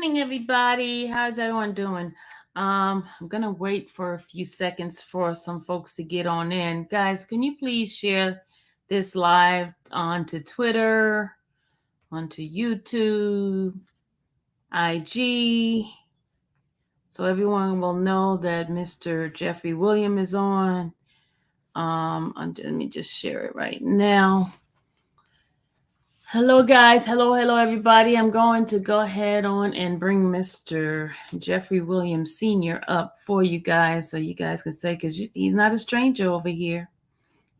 evening, everybody. How's everyone doing? I'm gonna wait for a few seconds for some folks to get on in. Guys, can you please share this live onto Twitter, onto YouTube, IG, so everyone will know that Mr. Jeffery Williams is on. Let me just share it right now. Hello, guys. Hello, everybody. I'm going to go ahead on and bring Mr. Jeffery Williams Sr. up for you guys so you guys can say, because he's not a stranger over here.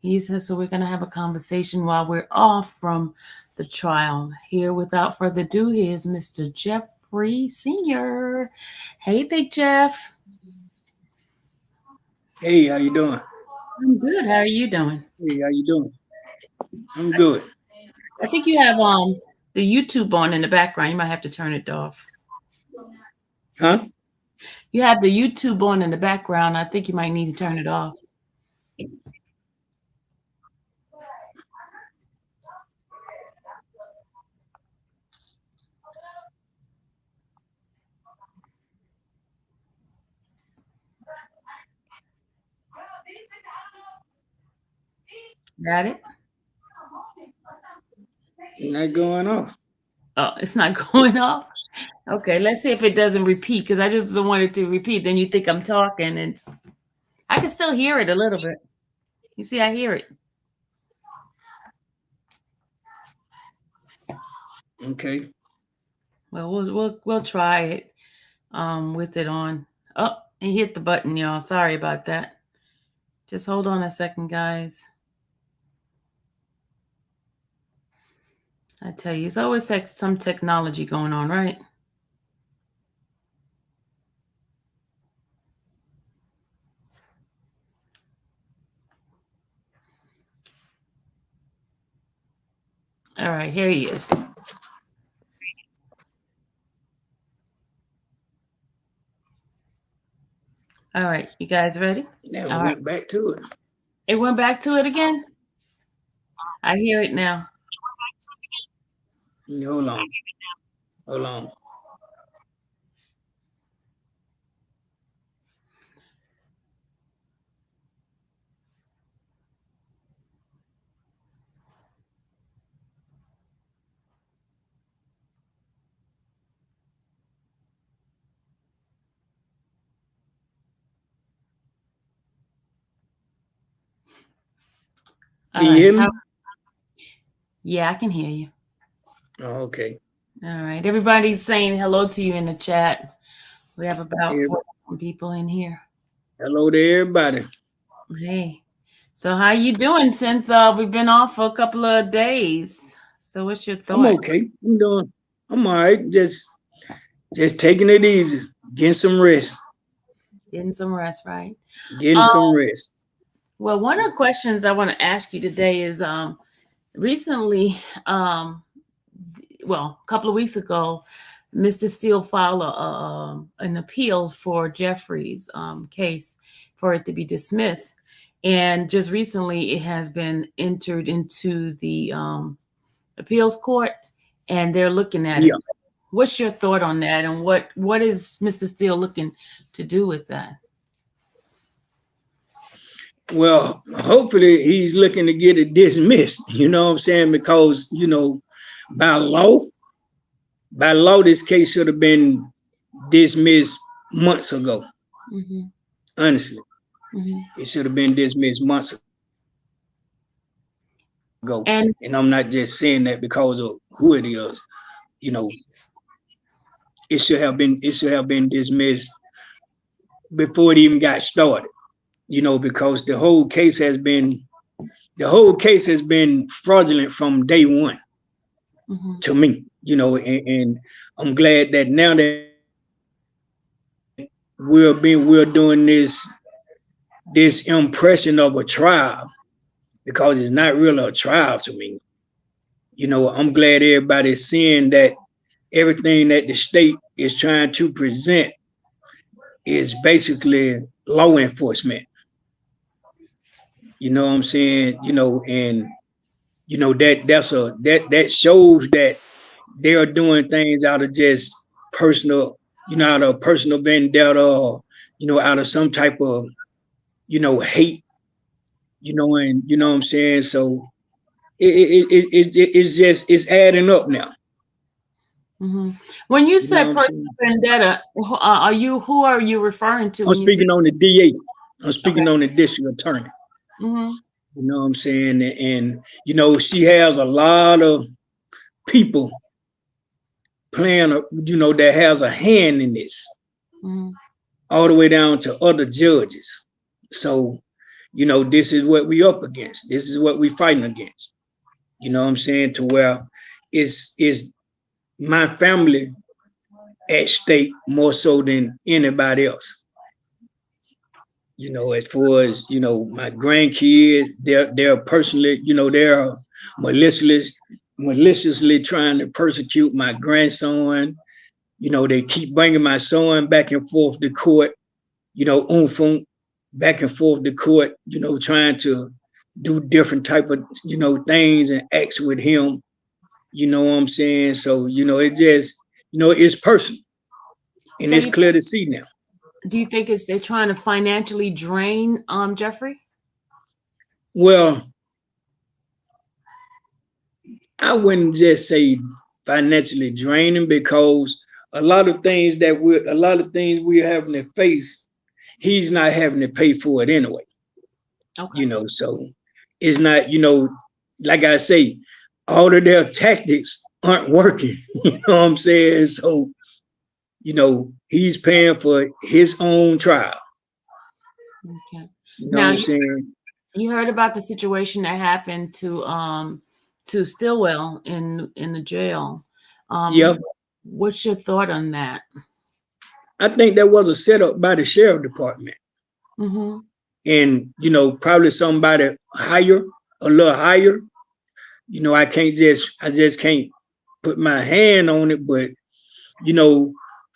So we're going to have a conversation while we're off from the trial. Here, without further ado, here's Mr. Jeffery Sr. Hey, Big Jeff. Hey, how you doing? I'm good. How are you doing? Hey, how you doing? I'm good. I think you have the YouTube on in the background. You might have to turn it off. Huh? You have the YouTube on in the background. I think you might need to turn it off. Got it? Not going off. Oh, it's not going off? Okay, let's see if it doesn't repeat, because I just don't want it to repeat. Then you think I'm talking. I can still hear it a little bit. You see, I hear it. Okay. Well, we'll try it with it on. Oh, and hit the button, y'all. Sorry about that. Just hold on a second, guys. I tell you, it's always some technology going on, right? All right, here he is. All right, you guys ready? Yeah, we went back to it. It went back to it again? I hear it now. Hold on. Hold on. Can you hear me? Yeah, I can hear you. Oh, okay. All right. Everybody's saying hello to you in the chat. We have about 40 people in here. Hello to everybody. Hey. So how you doing since we've been off for a couple of days? So what's your thought? I'm okay. I'm all right. Just taking it easy. Getting some rest. Getting some rest, right? Getting some rest. Well, one of the questions I want to ask you today is recently, a couple of weeks ago, Mr. Steele filed an appeal for Jeffrey's case for it to be dismissed. And just recently, it has been entered into the appeals court, and they're looking at it. What's your thought on that? And what is Mr. Steele looking to do with that? Well, hopefully he's looking to get it dismissed, you know what I'm saying? Because, by law, this case should have been dismissed months ago. Mm-hmm. Honestly, mm-hmm. It should have been dismissed months ago. And I'm not just saying that because of who it is. It should have been dismissed before it even got started. Because the whole case has been fraudulent from day one. Mm-hmm. To me, and I'm glad that now that we're doing this impression of a trial, because it's not really a trial to me. I'm glad everybody's seeing that everything that the state is trying to present is basically law enforcement. You know what I'm saying? And that shows that they are doing things out of just personal, out of personal vendetta, or, out of some type of, hate, and you know what I'm saying? So it's adding up now. Mm-hmm. When you say personal saying? vendetta, who are you referring to? I'm speaking on the DA. I'm speaking on the district attorney. Mm-hmm. You know what I'm saying? And she has a lot of people playing, that has a hand in this, all the way down to other judges. So, this is what we up against. This is what we fighting against. You know what I'm saying? To where it's my family at stake more so than anybody else. As far as, my grandkids, they're personally, they're maliciously trying to persecute my grandson. They keep bringing my son back and forth to court, back and forth to court, trying to do different type of, things and acts with him. You know what I'm saying? So, it just, it's personal. And so it's clear to see now. Do you think they're trying to financially drain Jeffrey? Well, I wouldn't just say financially draining, because a lot of things we're having to face, he's not having to pay for it anyway. Okay. So it's not, like I say, all of their tactics aren't working. You know what I'm saying? So, he's paying for his own trial. Okay. You know what I'm saying? You heard about the situation that happened to Stillwell in the jail. Yeah. What's your thought on that? I think that was a setup by the sheriff department. Mm-hmm. And, probably somebody higher, a little higher. I just can't put my hand on it, but,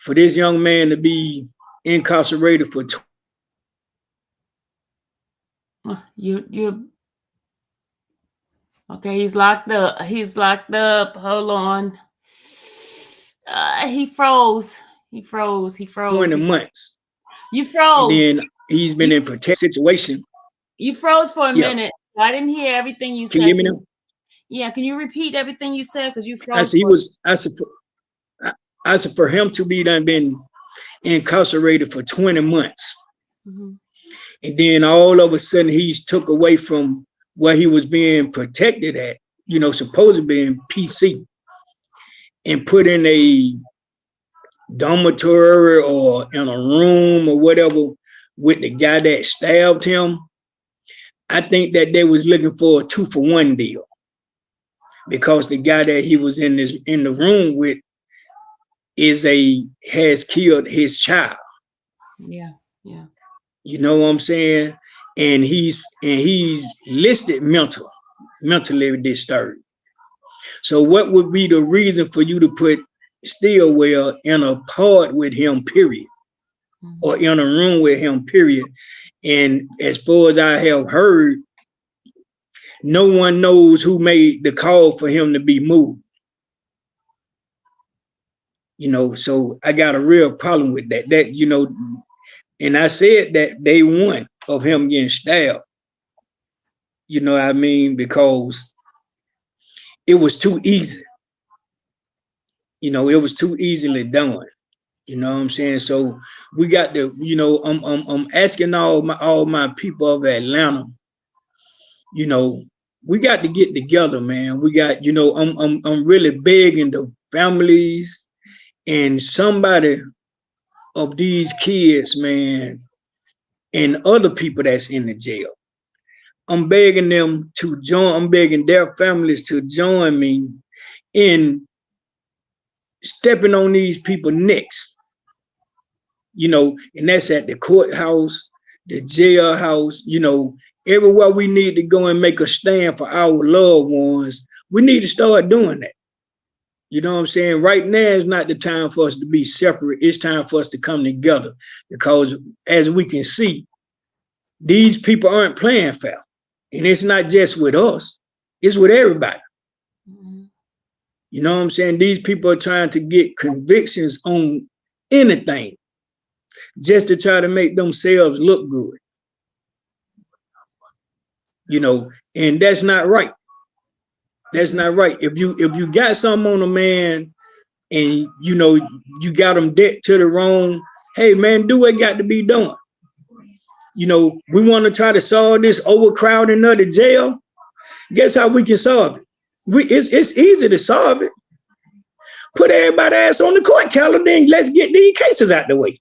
for this young man to be incarcerated for okay, he's locked up. Hold on. He froze. 20 months. You froze. And then he's been in protected situation. You froze for a minute. I didn't hear everything you said. Can you hear me now? Yeah, can you repeat everything you said? Because you I froze. said for him to be done been incarcerated for 20 months. Mm-hmm. And then all of a sudden he's took away from where he was being protected at, supposed to be in PC, and put in a dormitory or in a room or whatever with the guy that stabbed him. I think that they was looking for a 2-for-1 deal, because the guy that he was in the room with has killed his child. Yeah. You know what I'm saying? And he's listed mentally disturbed. So what would be the reason for you to put Stillwell in a pod with him, period, or in a room with him, period? And as far as I have heard, no one knows who made the call for him to be moved. So I got a real problem with that. And I said that day one of him getting stabbed. You know what I mean? Because it was too easy. It was too easily done. You know what I'm saying? So we got to, I'm asking all my people of Atlanta, we got to get together, man. We got, I'm really begging the families and somebody of these kids, man, and other people that's in the jail. I'm begging them to join. I'm begging their families to join me in stepping on these people's necks. And that's at the courthouse, the jailhouse, everywhere we need to go and make a stand for our loved ones. We need to start doing that. You know what I'm saying? Right now is not the time for us to be separate. It's time for us to come together, because as we can see, these people aren't playing fair. And it's not just with us, it's with everybody. Mm-hmm. You know what I'm saying? These people are trying to get convictions on anything just to try to make themselves look good. You know, and that's not right. That's not right. If you got something on a man and you know you got them debt to the wrong, hey man, do what got to be done. You know, we want to try to solve this overcrowding of the jail. Guess how we can solve it? It's easy to solve it. Put everybody's ass on the court calendar and let's get these cases out the way.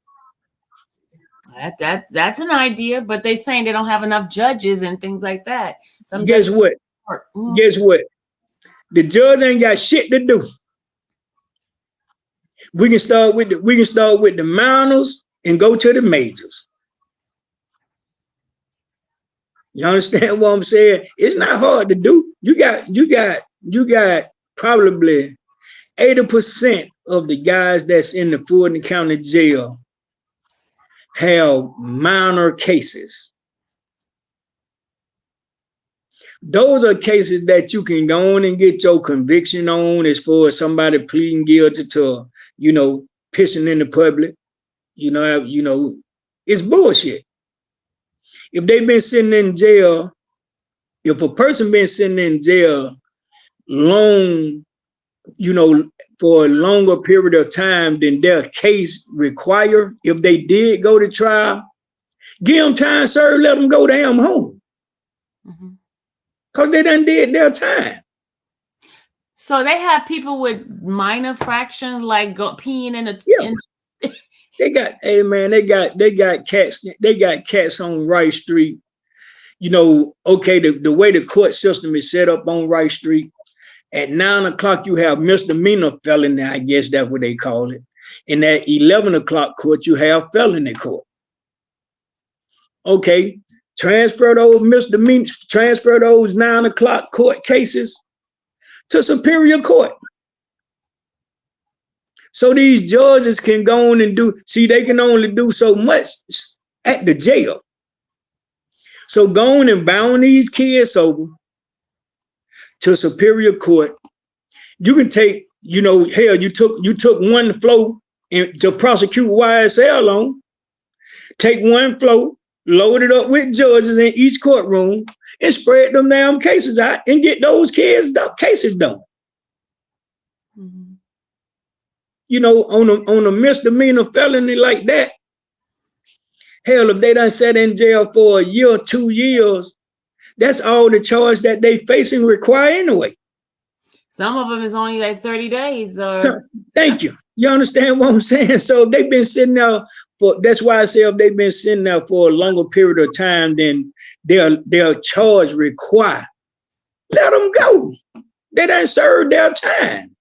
That's an idea, but they're saying they don't have enough judges and things like that. Guess what? Guess what? The judge ain't got shit to do. We can start with the minors and go to the majors. You understand what I'm saying? It's not hard to do. You got probably 80% of the guys that's in the Fulton County Jail have minor cases. Those are cases that you can go on and get your conviction on, as far as somebody pleading guilty to, you know, pissing in the public. You know, it's bullshit. If they've been sitting in jail, if a person been sitting in jail long, you know, for a longer period of time than their case require, if they did go to trial, give them time served, let them go damn home. Because they done did their time. So they have people with minor fractions, like peeing in a... Yeah. They got, hey man, they got cats on Rice Street. You know, okay, the way the court system is set up on Rice Street, at 9 o'clock you have misdemeanor felony, I guess that's what they call it. And at 11 o'clock court, you have felony court. Okay, transfer those misdemeanors, transfer those 9 o'clock court cases to Superior Court. So these judges can go on and they can only do so much at the jail. So go on and bound these kids over to Superior Court. You can take, you know, hell, you took one flow to prosecute YSL on. Take one flow, load it up with judges in each courtroom, and spread them damn cases out and get those cases done. You know, on a misdemeanor felony like that, hell, if they done sat in jail for a year, 2 years, that's all the charge that they facing require anyway. Some of them is only like 30 days. So, thank you. You understand what I'm saying? So if they've been sitting there that's why I say if they've been sitting there for a longer period of time than their charge require, let them go. They done served their time.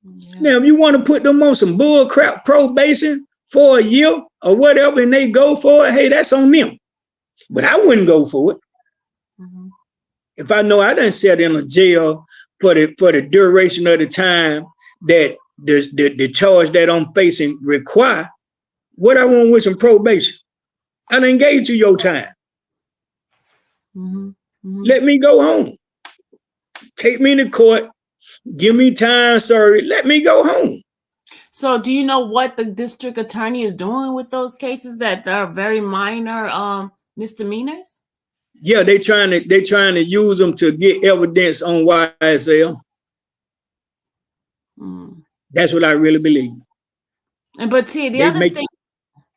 Yeah. Now, if you want to put them on some bull crap probation for a year or whatever, and they go for it, hey, that's on them. But I wouldn't go for it. If I know I done sat in a jail for the duration of the time that the charge that I'm facing require, what I want with some probation? I done gave you your time. Let me go home. Take me to court. Give me time, sorry. Let me go home. So do you know what the district attorney is doing with those cases that are very minor misdemeanors? Yeah, they trying to use them to get evidence on YSL. That's what I really believe. But see, the other thing,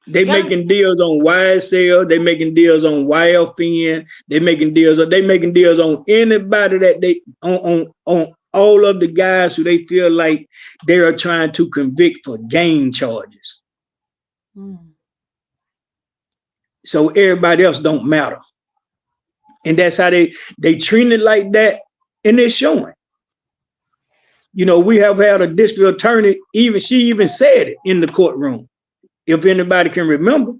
they making deals on YSL. They making deals on YFN. They making deals on anybody that they on all of the guys who they feel like they are trying to convict for gang charges. So everybody else don't matter. And that's how they treat it like that, and they're showing. You know, we have had a district attorney, she even said it in the courtroom. If anybody can remember,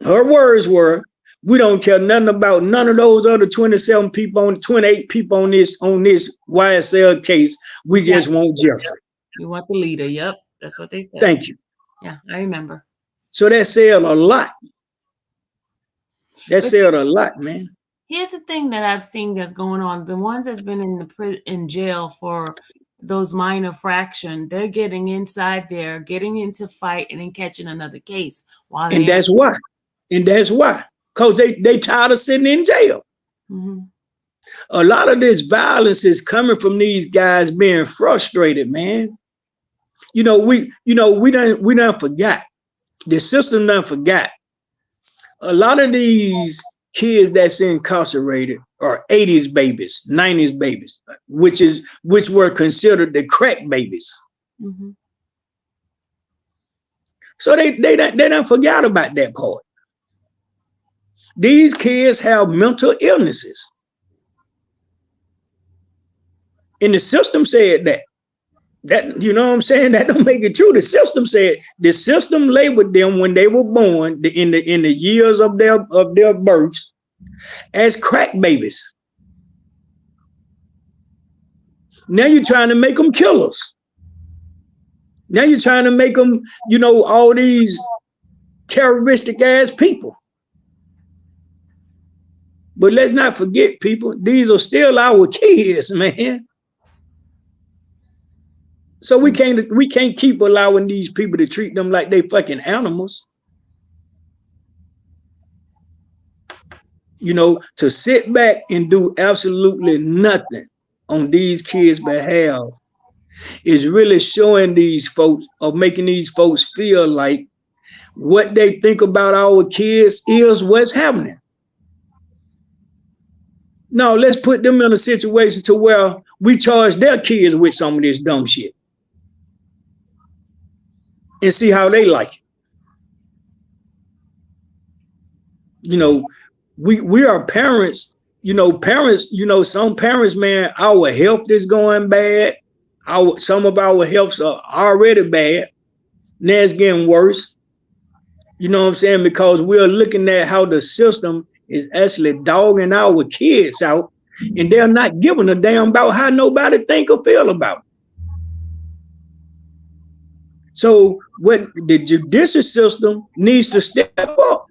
her words were, we don't care nothing about none of those other 28 people on this YSL case. We just want Jeffrey. You want the leader. Yep. That's what they said. Thank you. Yeah, I remember. So that said a lot. That said a lot, man. Here's the thing that I've seen that's going on. The ones that's been in jail for those minor fraction, they're getting inside there, getting into fight, and then catching another case. And that's why. Because they tired of sitting in jail. Mm-hmm. A lot of this violence is coming from these guys being frustrated, man. We done forgot. The system done forgot. A lot of these kids that's incarcerated are 80s babies, 90s babies, which were considered the crack babies. Mm-hmm. So they done forgot about that part. These kids have mental illnesses. And the system said that. You know what I'm saying? That don't make it true. The system labeled them when they were born in the years of their births as crack babies. Now you're trying to make them killers. Now you're trying to make them, all these terroristic ass people. But let's not forget, people, these are still our kids, man. So we can't keep allowing these people to treat them like they fucking animals. To sit back and do absolutely nothing on these kids' behalf is really showing these folks, or making these folks feel like what they think about our kids is what's happening. No, let's put them in a situation to where we charge their kids with some of this dumb shit and see how they like it. We are parents, some parents, man, our health is going bad. Some of our healths are already bad. Now it's getting worse. You know what I'm saying? Because we're looking at how the system is actually dogging our kids out, and they're not giving a damn about how nobody think or feel about it. So what the judicial system needs to step up.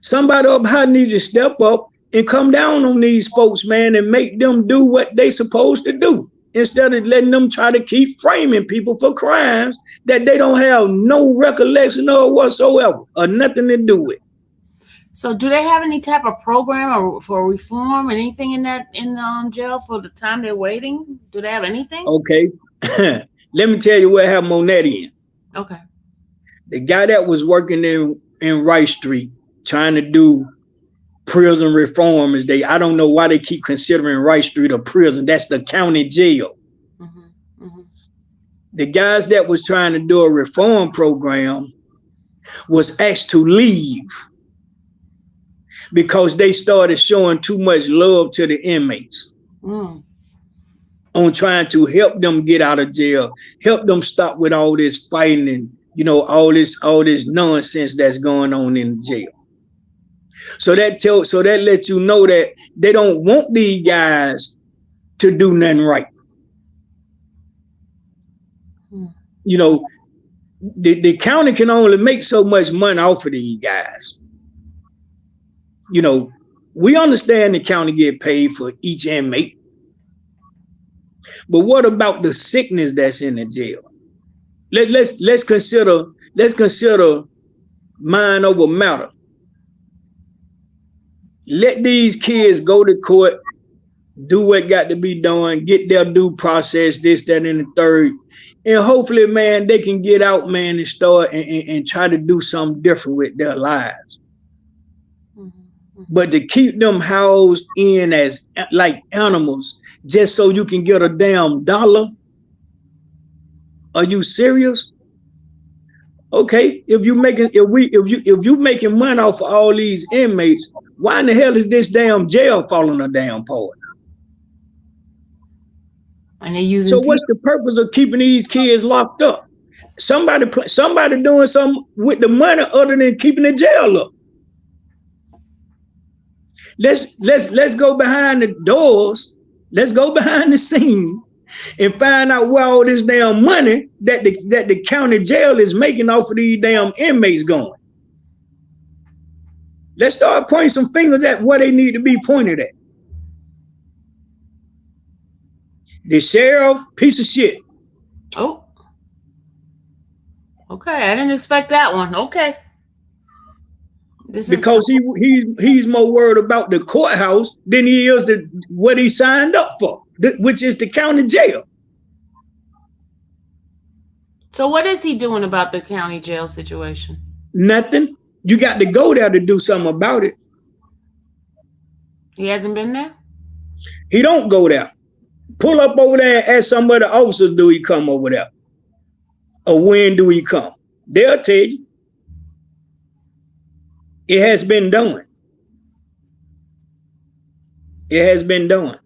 Somebody up high needs to step up and come down on these folks, man, and make them do what they supposed to do, instead of letting them try to keep framing people for crimes that they don't have no recollection of whatsoever, or nothing to do with. So do they have any type of program or for reform, anything in jail for the time they're waiting? Do they have anything? Okay. Let me tell you what happened on that end. Okay. The guy that was working in Rice Street trying to do prison reform, I don't know why they keep considering Rice Street a prison. That's the county jail. Mm-hmm. Mm-hmm. The guys that was trying to do a reform program was asked to leave because they started showing too much love to the inmates. On trying to help them get out of jail, help them stop with all this fighting and all this nonsense that's going on in jail. So that lets you know that they don't want these guys to do nothing right. The county can only make so much money off of these guys. We understand the county get paid for each inmate. But what about the sickness that's in the jail? Let's consider mind over matter. Let these kids go to court, do what got to be done, get their due process, this, that, and the third. And hopefully, man, they can get out, man, and start and try to do something different with their lives. Mm-hmm. But to keep them housed in as like animals just so you can get a damn dollar? Are you serious? Okay, if you making money off of all these inmates, why in the hell is this damn jail falling a damn apart? And they're using. So what's the purpose of keeping these kids locked up? Somebody doing something with the money other than keeping the jail up. Let's go behind the doors. Let's go behind the scene and find out where all this damn money that the county jail is making off of these damn inmates going. Let's start pointing some fingers at where they need to be pointed at. The sheriff, piece of shit. Oh. Okay, I didn't expect that one. Okay. Because he's more worried about the courthouse than he is what he signed up for, which is the county jail. So what is he doing about the county jail situation? Nothing. You got to go there to do something about it. He hasn't been there? He don't go there. Pull up over there and ask some of the officers, do he come over there? Or when do he come? They'll tell you. It has been done. It has been done.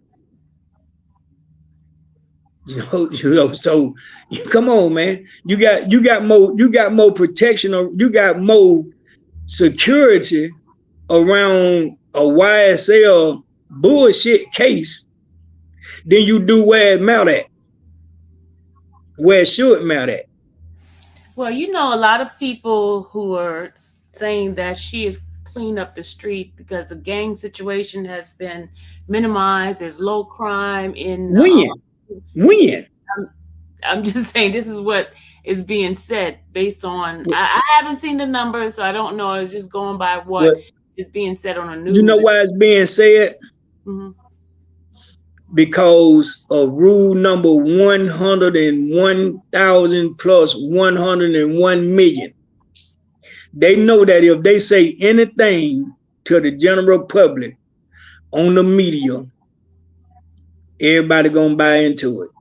So come on, man. You got more protection, or you got more security around a YSL bullshit case than you do where it matter at. Where it should matter at. Well, you know, a lot of people who are saying that she has cleaned up the street because the gang situation has been minimized. There's low crime in when? I'm just saying this is what is being said based on. I haven't seen the numbers, so I don't know. It's just going by what is being said on the news. You know why it's being said? Mm-hmm. Because of rule number 101,000 plus 101 million. They know that if they say anything to the general public on the media, everybody gonna buy into it.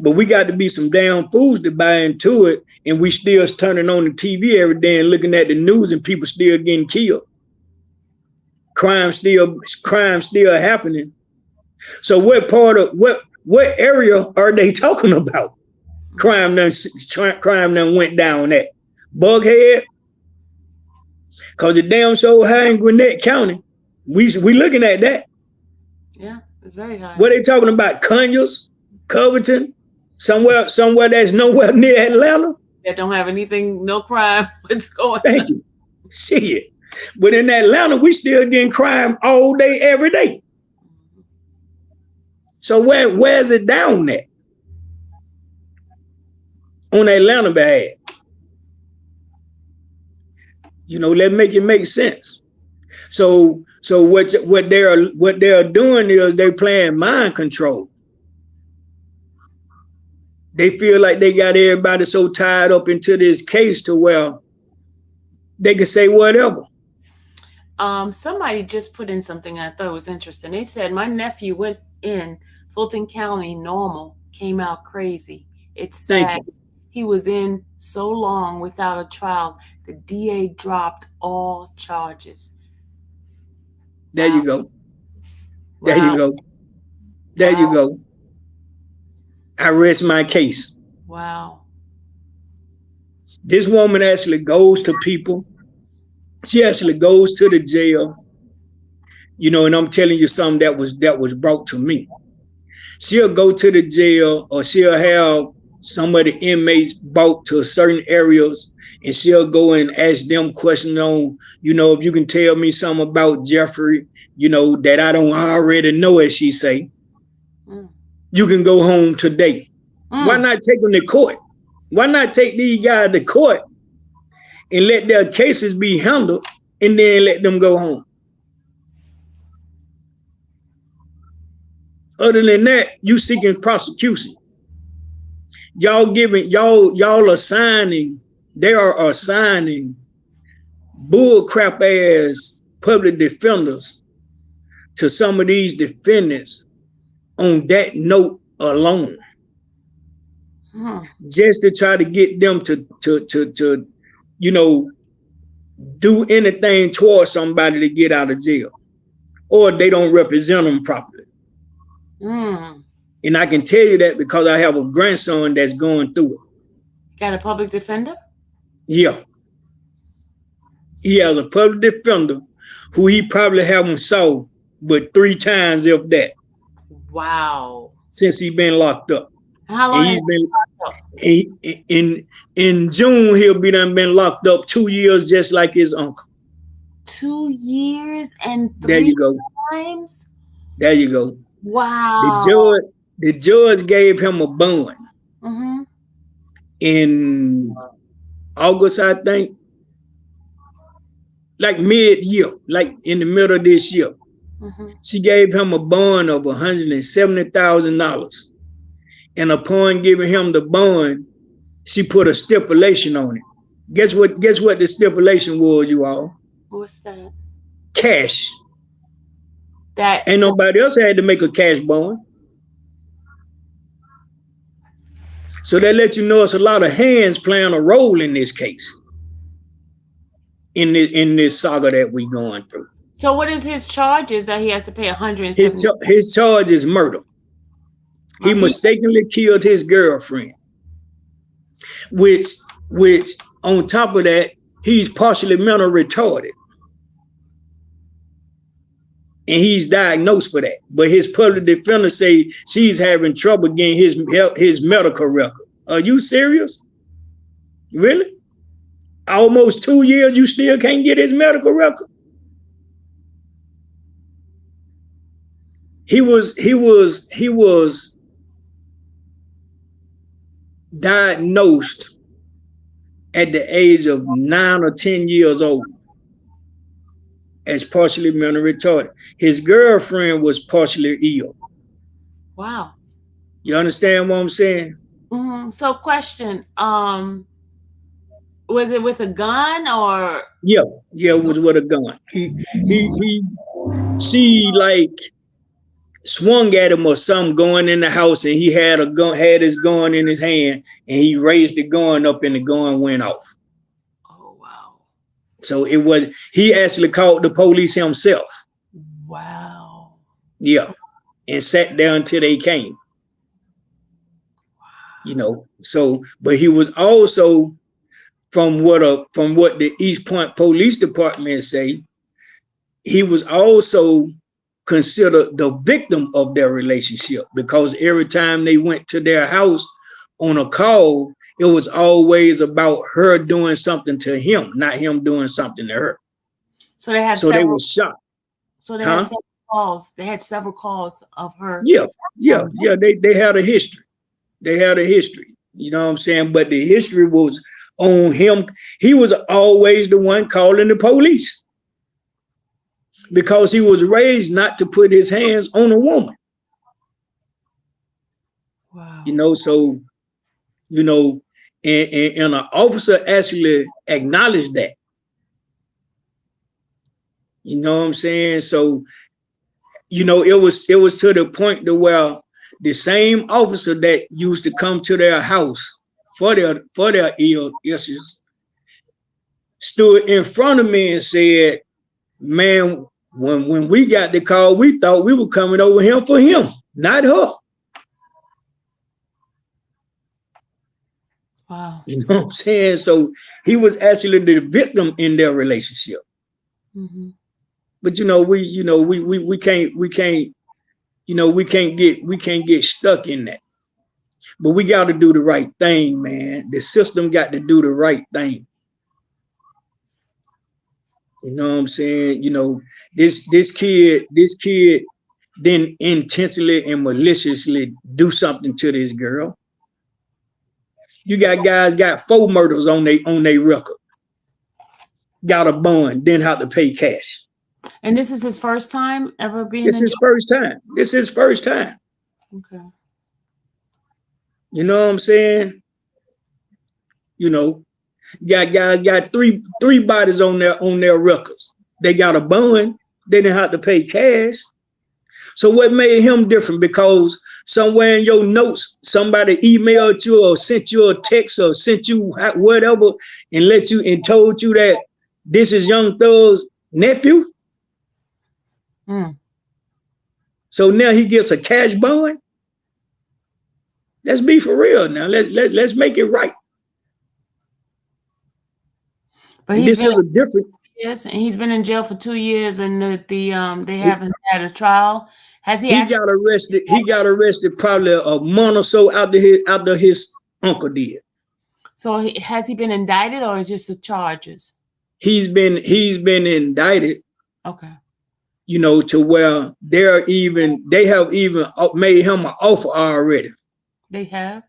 But we got to be some damn fools to buy into it, and we still turning on the TV every day and looking at the news, and people still getting killed. Crime still happening. So what area are they talking about? Crime done went down at Bughead, cause the damn so high in Gwinnett County. We looking at that. Yeah, it's very high. What they talking about? Conyers, Covington, somewhere that's nowhere near Atlanta. That don't have anything, no crime. What's going on? Thank you. Shit. But in Atlanta, we still getting crime all day, every day. So where's it down at? On Atlanta bad. You know, let's make it make sense. So what they're doing is they're playing mind control. They feel like they got everybody so tied up into this case to where they can say whatever. Somebody just put in something I thought was interesting. They said my nephew went in Fulton County normal, came out crazy. It's sad. He was in so long without a trial. The DA dropped all charges. There you go. There you go. There you go. I rest my case. Wow. This woman actually goes to people. She actually goes to the jail. You know, and I'm telling you something that was brought to me. She'll go to the jail, or she'll have some of the inmates brought to certain areas, and she'll go and ask them questions on, you know, if you can tell me something about Jeffrey, you know, that I don't already know, as she say. You can go home today. Why not take them to court? Why not take these guys to court and let their cases be handled and then let them go home? Other than that, you seeking prosecution. Y'all assigning, they are assigning bullcrap ass public defenders to some of these defendants on that note alone. Just to try to get them to you know, do anything towards somebody to get out of jail, or they don't represent them properly. And I can tell you that because I have a grandson that's going through it. Got a public defender? Yeah. He has a public defender who he probably haven't saw but 3 times, if that. Wow. Since he's been locked up. How long? He's been in June, he'll be done been locked up 2 years, just like his uncle. 2 years and There 3 you go. times. There you go. Wow. The judge gave him a bond Mm-hmm. in August, I think, like mid-year, like in the middle of this year. Mm-hmm. She gave him a bond of $170,000. And upon giving him the bond, she put a stipulation on it. Guess what the stipulation was, you all? What's that? Cash. That Ain't nobody else had to make a cash bond. So that let you know it's a lot of hands playing a role in this case. In this saga that we going through. So what is his charges that he has to pay $170,000? His charge is murder. He mistakenly killed his girlfriend. Which on top of that, he's partially mental retarded. And he's diagnosed for that. But his public defender say she's having trouble getting his medical record. Are you serious? Really? Almost 2 years, you still can't get his medical record? He was diagnosed at the age of 9 or 10 years old as partially mental retarded. His girlfriend was partially ill. Wow. You understand what I'm saying? Mm-hmm. So question, was it with a gun or? Yeah, it was with a gun. She like swung at him or something going in the house, and he had his gun in his hand, and he raised the gun up and the gun went off. Oh wow. So he actually called the police himself. Wow. Yeah. And sat there until they came. Wow. So but he was also from what the East Point Police Department say, he was also considered the victim of their relationship, because every time they went to their house on a call, it was always about her doing something to him, not him doing something to her. So they had they were shocked. So they had several calls. They had several calls of her. Yeah. They had a history. You know what I'm saying? But the history was on him. He was always the one calling the police, because he was raised not to put his hands on a woman. Wow. So, and an officer actually acknowledged that. You know what I'm saying? So, it was to the point to where the same officer that used to come to their house for their ill issues stood in front of me and said, man, when we got the call, we thought we were coming over here for him, not her. Wow. You know what I'm saying? So he was actually the victim in their relationship. Mm-hmm. But we can't get stuck in that. But we got to do the right thing, man. The system got to do the right thing. You know what I'm saying? This kid didn't intentionally and maliciously do something to this girl. You got guys got 4 murders on their record. Got a bond, didn't have to pay cash. And this is his first time ever being This is his first time. Okay. You know what I'm saying? Got guys got three bodies on their records. They got a bond. They didn't have to pay cash. So what made him different? Because somewhere in your notes, somebody emailed you or sent you a text or sent you whatever and told you that this is YoungThug's nephew. Mm. So now he gets a cash bond. Let's be for real now. Let's make it right. But this is a different. Yes, and he's been in jail for 2 years, and they haven't had a trial. Has he? He got arrested. He got arrested probably a month or so after his uncle did. So has he been indicted, or is just the charges? he's been indicted. Okay. You know, to where they have even made him an offer already. They have.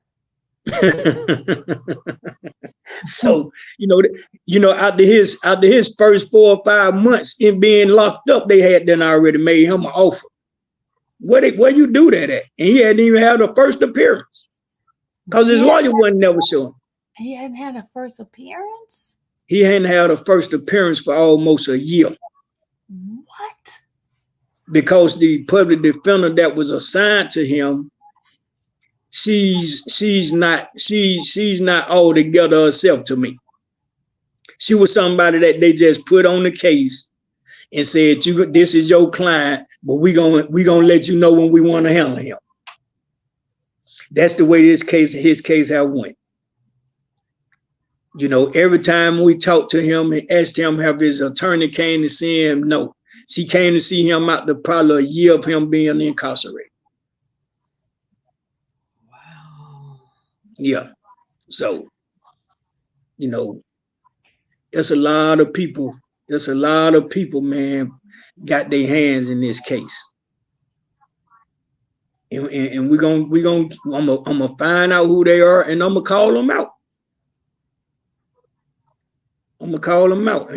So, after his first 4 or 5 months in being locked up, they had then already made him an offer. Where you do that at? And he hadn't even had a first appearance because his lawyer wasn't never showing. He hadn't had a first appearance? He hadn't had a first appearance for almost a year. What? Because the public defender that was assigned to him, she's not altogether herself to me. She was somebody that they just put on the case and said, this is your client, but we gonna let you know when we want to handle him. That's the way his case have went. You know, every time we talked to him and asked him have his attorney came to see him, no. She came to see him after probably a year of him being incarcerated. Wow. Yeah. So, there's a lot of people, man, got their hands in this case. And I'm gonna find out who they are, and I'm gonna call them out. And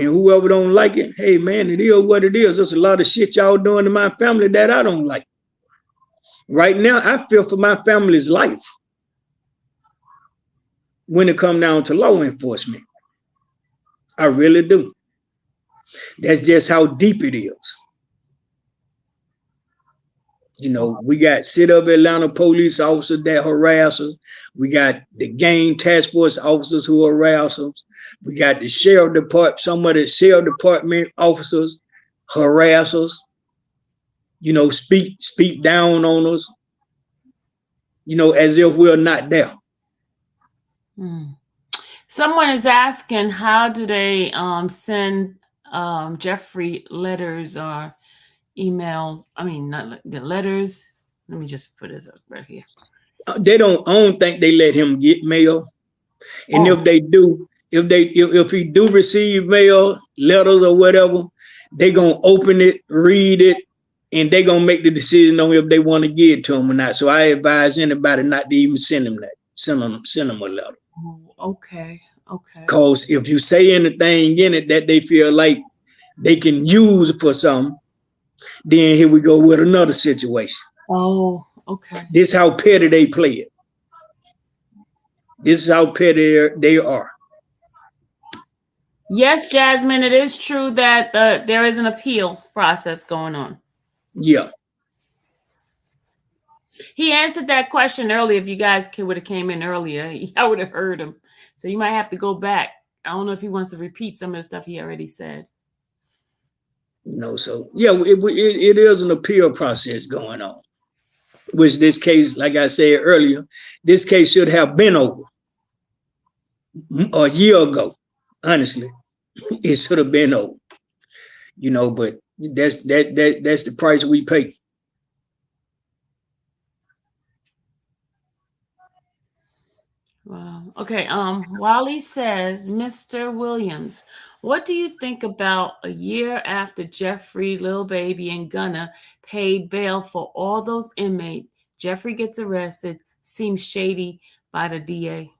whoever don't like it, hey man, it is what it is. There's a lot of shit y'all doing to my family that I don't like. Right now, I feel for my family's life when it comes down to law enforcement. I really do. That's just how deep it is. You know, we got City of Atlanta police officers that harass us. We got the gang task force officers who harass us. We got the sheriff department, some of the sheriff department officers harass us, speak down on us, as if we're not there. Someone is asking, how do they send Jeffrey letters or emails? I mean, not the letters. Let me just put this up right here. I don't think they let him get mail. And if they do, if he do receive mail, letters or whatever, they gonna open it, read it, and they gonna make the decision on if they want to give it to him or not. So I advise anybody not to even send him that. Send him a letter. Okay. Because if you say anything in it that they feel like they can use for something, then here we go with another situation. Oh, okay. This is how petty they play it. This is how petty they are. Yes, Jasmine, it is true that there is an appeal process going on. Yeah. He answered that question earlier. If you guys would have came in earlier, I would have heard him. So you might have to go back. I don't know if he wants to repeat some of the stuff he already said. No, so yeah, it is an appeal process going on. Which this case, like I said earlier, this case should have been over a year ago. Honestly, it should have been over. But that's the price we pay. Wow. Okay. Wally says, Mr. Williams, what do you think about a year after Jeffrey, Lil Baby, and Gunna paid bail for all those inmates? Jeffrey gets arrested. Seems shady by the DA.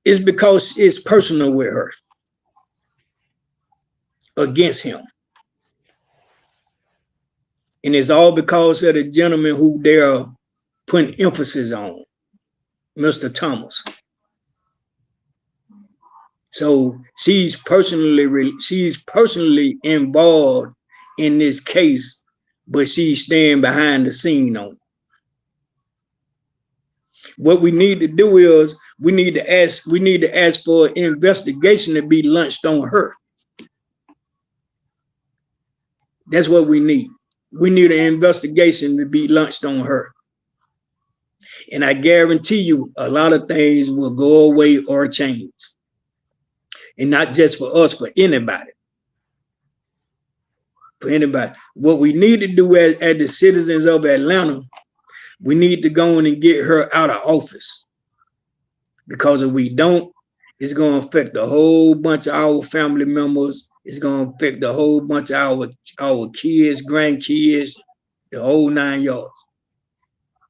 It's because it's personal with her against him. And it's all because of the gentleman who they're putting emphasis on, Mr. Thomas. So she's personally involved in this case, but she's staying behind the scene on it. What we need to do is we need to ask for an investigation to be launched on her. That's what we need. We need an investigation to be launched on her. And I guarantee you a lot of things will go away or change. And not just for us, for anybody. For anybody. What we need to do as the citizens of Atlanta, we need to go in and get her out of office. Because if we don't, It's going to affect a whole bunch of our family members. It's going to affect a whole bunch of our kids, grandkids, the whole 9 yards.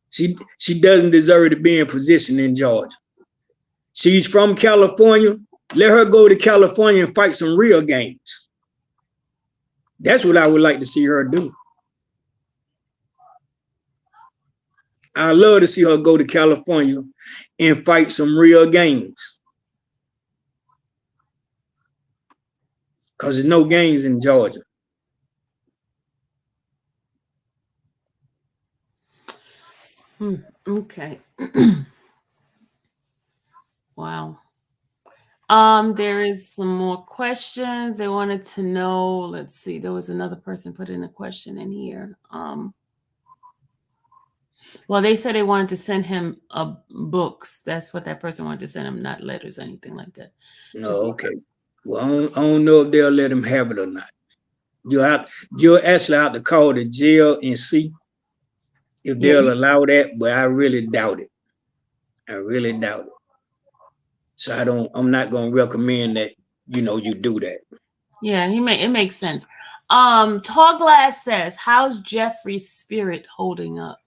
She doesn't deserve to be in position in Georgia. She's from California. Let her go to California and fight some real games. That's what I would like to see her do. I love to see her go to California and fight some real games. Because there's no games in Georgia. Okay. Wow. There is some more questions. They wanted to know, let's see, there was another person put in a question in here. Well, they said they wanted to send him books. That's what that person wanted to send him, not letters or anything like that. No, okay. Well, I don't know if they'll let him have it or not. You'll actually have to call the jail and see if they'll allow that, but I really doubt it. I really doubt it. So I'm not gonna recommend that, you do that. Yeah, it makes sense. Tall Glass says, how's Jeffrey's spirit holding up?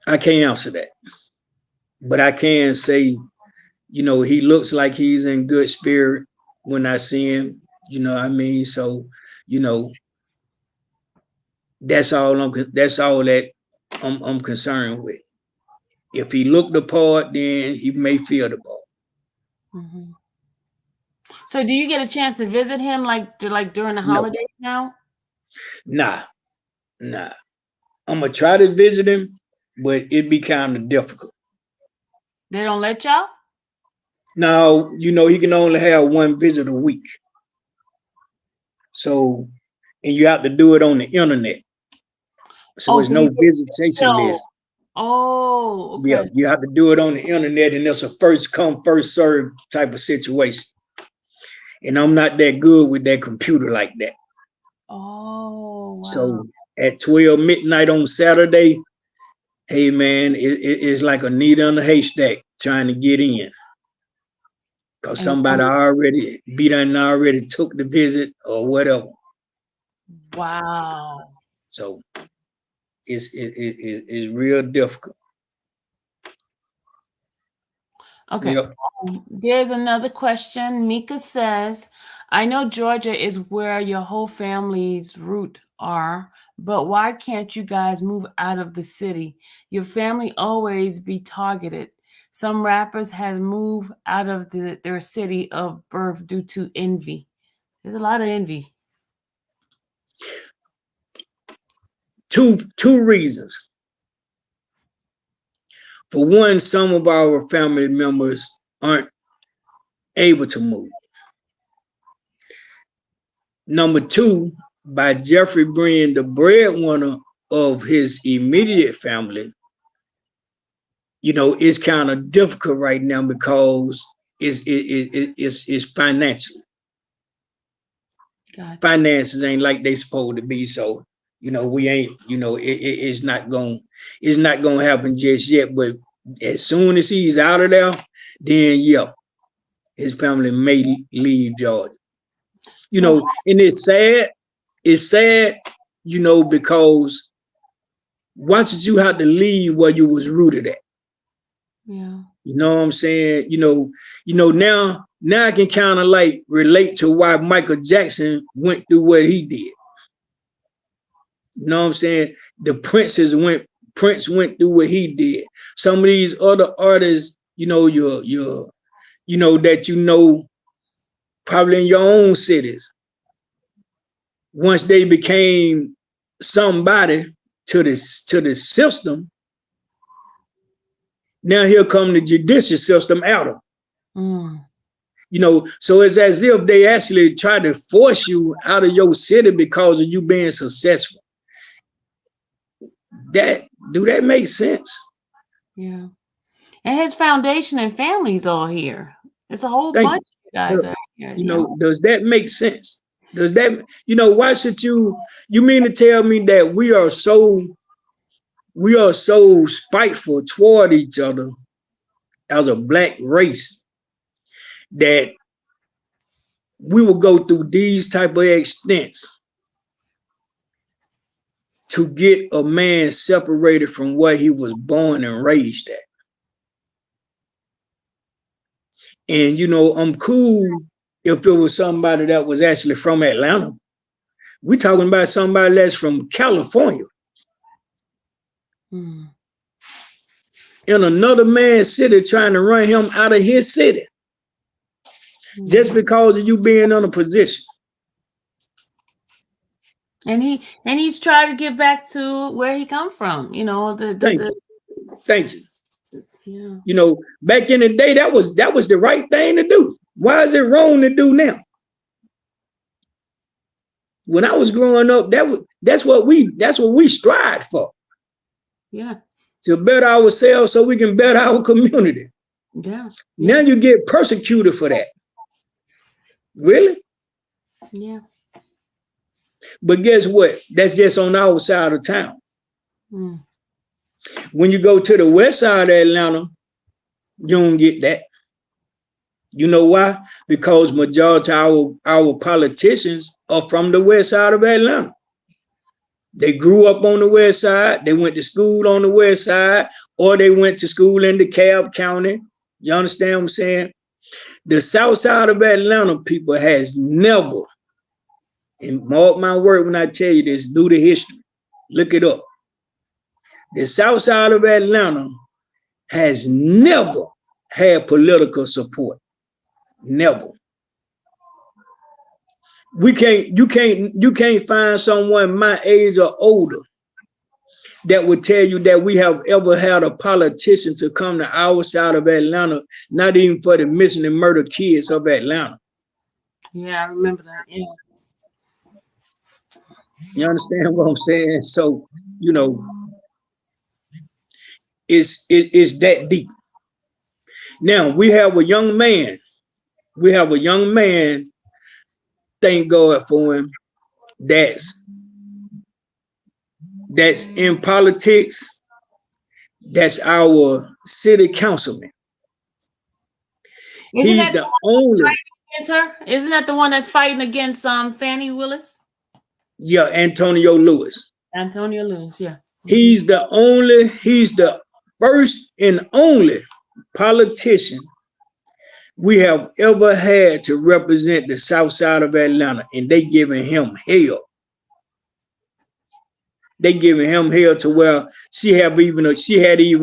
I can't answer that. But I can say, he looks like he's in good spirit when I see him. You know what I mean? So, that's all that I'm concerned with. If he looked the part, then he may feel the part. Mm-hmm. So do you get a chance to visit him like during the holidays now? Nah. I'm gonna try to visit him, but it'd be kind of difficult. They don't let y'all? Now, he can only have one visit a week. So, and you have to do it on the internet. So there's no visitation list. Oh, okay. Yeah, you have to do it on the internet, and it's a first come, first served type of situation. And I'm not that good with that computer like that. Oh, wow. So at 12 midnight on Saturday, hey man, it's like a needle in a haystack trying to get in. Because somebody already took the visit or whatever. Wow. So it's real difficult. Okay. Yep. There's another question. Mika says, I know Georgia is where your whole family's root are, but why can't you guys move out of the city? Your family always be targeted. Some rappers have moved out of their city of birth due to envy. There's a lot of envy. Two reasons. For one, some of our family members aren't able to move. Number two, by Jeffrey being the breadwinner of his immediate family, it's kind of difficult right now because it's financial. Gotcha. Finances ain't like they supposed to be. So, we ain't, it's not gonna happen just yet. But as soon as he's out of there, then his family may leave Georgia. And it's sad. It's sad, because why should you have to leave where you was rooted at? Yeah. You know what I'm saying? Now I can kind of like relate to why Michael Jackson went through what he did. You know what I'm saying? The Prince went through what he did. Some of these other artists, that probably in your own cities, once they became somebody to the system, now here come the judicial system out of them. So it's as if they actually try to force you out of your city because of you being successful. Do that make sense? Yeah. And his foundation and family's all here. It's a whole bunch of guys out here. Does that make sense? Does that, why should you mean to tell me that we are so spiteful toward each other as a black race, that we will go through these type of extents to get a man separated from where he was born and raised at. And, you know, I'm cool if it was somebody that was actually from Atlanta. We're talking about somebody that's from California. In another man's city, trying to run him out of his city. Just because of you being in a position. And he's trying to get back to where he come from, you know. Thank you. Yeah. You know, back in the day, that was the right thing to do. Why is it wrong to do now? When I was growing up, that's what we strived for. Yeah. To better ourselves so we can better our community. Yeah. Now you get persecuted for that. Really? Yeah. But guess what? That's just on our side of town. When you go to the west side of Atlanta, you don't get that. You know why? Because majority of our politicians are from the west side of Atlanta. They grew up on the west side. They went to school on the west side, or they went to school in DeKalb County. You understand what I'm saying? The south side of Atlanta people has never, and mark my word when I tell you this, do the history. Look it up. The south side of Atlanta has never had political support. Never. You can't find someone my age or older that would tell you that we have ever had a politician to come to our side of Atlanta, not even for the missing and murdered kids of Atlanta. Yeah, I remember that. Yeah. You understand what I'm saying? So, you know, it's that deep. Now we have a young man. Thank God for him. That's in politics. That's our city councilman. He's the only. Isn't that the one that's fighting against Fannie Willis? Yeah, Antonio Lewis. Antonio Lewis, yeah. He's the first and only politician we have ever had to represent the south side of Atlanta, and they giving him hell. They giving him hell to where she had even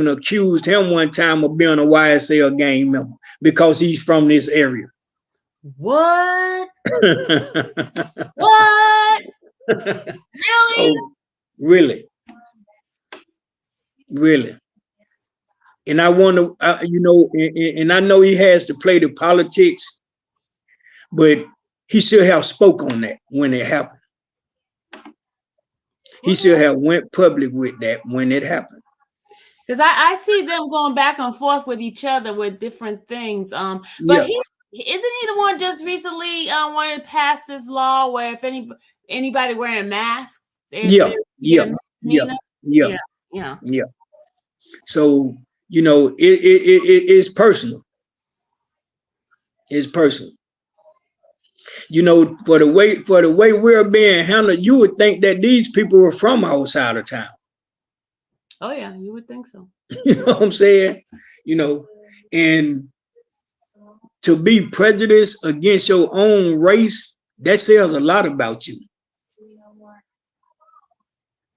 accused him one time of being a YSL gang member because he's from this area. What? What? Really? So, really. And I wonder, you know, and I know he has to play the politics, but he should have spoke on that when it happened. He should have went public with that when it happened. Because I see them going back and forth with each other with different things. But isn't he the one just recently wanted to pass this law where if anybody wearing a mask, yeah. So, you know, it's personal. It's personal. You know, for the way we're being handled, you would think that these people were from outside of town. Oh yeah, you would think so. You know what I'm saying? You know, and to be prejudiced against your own race, that says a lot about you.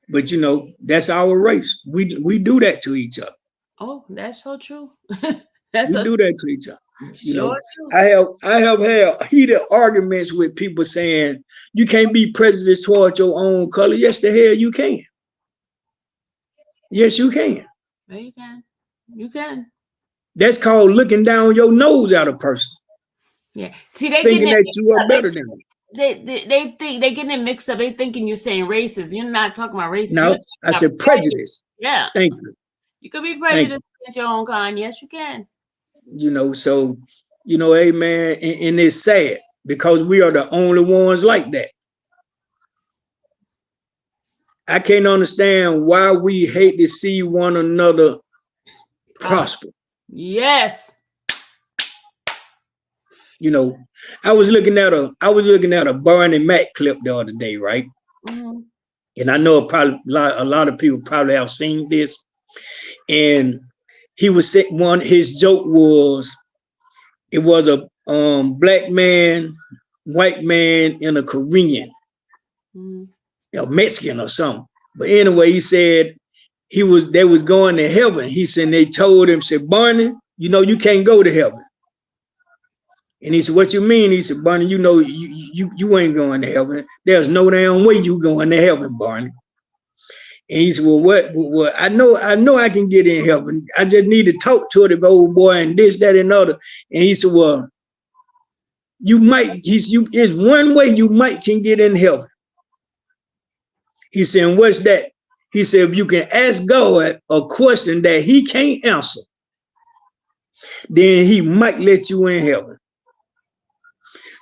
But you know, that's our race. We do that to each other. Oh, that's so true. We do that to each other. You know, true. I have had heated arguments with people saying you can't be prejudiced towards your own color. Yes, the hell you can. Yes, you can. Yeah, you can. You can. That's called looking down your nose at a person. Yeah. See, they thinking that you are better than them. They think they're getting it mixed up. They thinking you're saying racist. You're not talking about racism. No, I said prejudice. Yeah. Thank you. You could be prejudiced against your own kind. Yes, you can. You know, so, you know, hey man, and it's sad because we are the only ones like that. I can't understand why we hate to see one another prosper. Yes. You know, I was looking at a Barney Mac clip the other day, right? Mm-hmm. And I know probably a lot of people probably have seen this. And he was his joke was, it was a black man, white man, and a Korean, a Mexican or something. But anyway, he said they was going to heaven. He said they told him, said, Barney, you know you can't go to heaven. And he said, what you mean? He said, Barney, you know you ain't going to heaven. There's no damn way you going to heaven, Barney. And he said, well, what? I know I can get in heaven. I just need to talk to the old boy and this, that, and other. And he said, well, you might, it's one way you might can get in heaven. He said, what's that? He said, if you can ask God a question that he can't answer, then he might let you in heaven.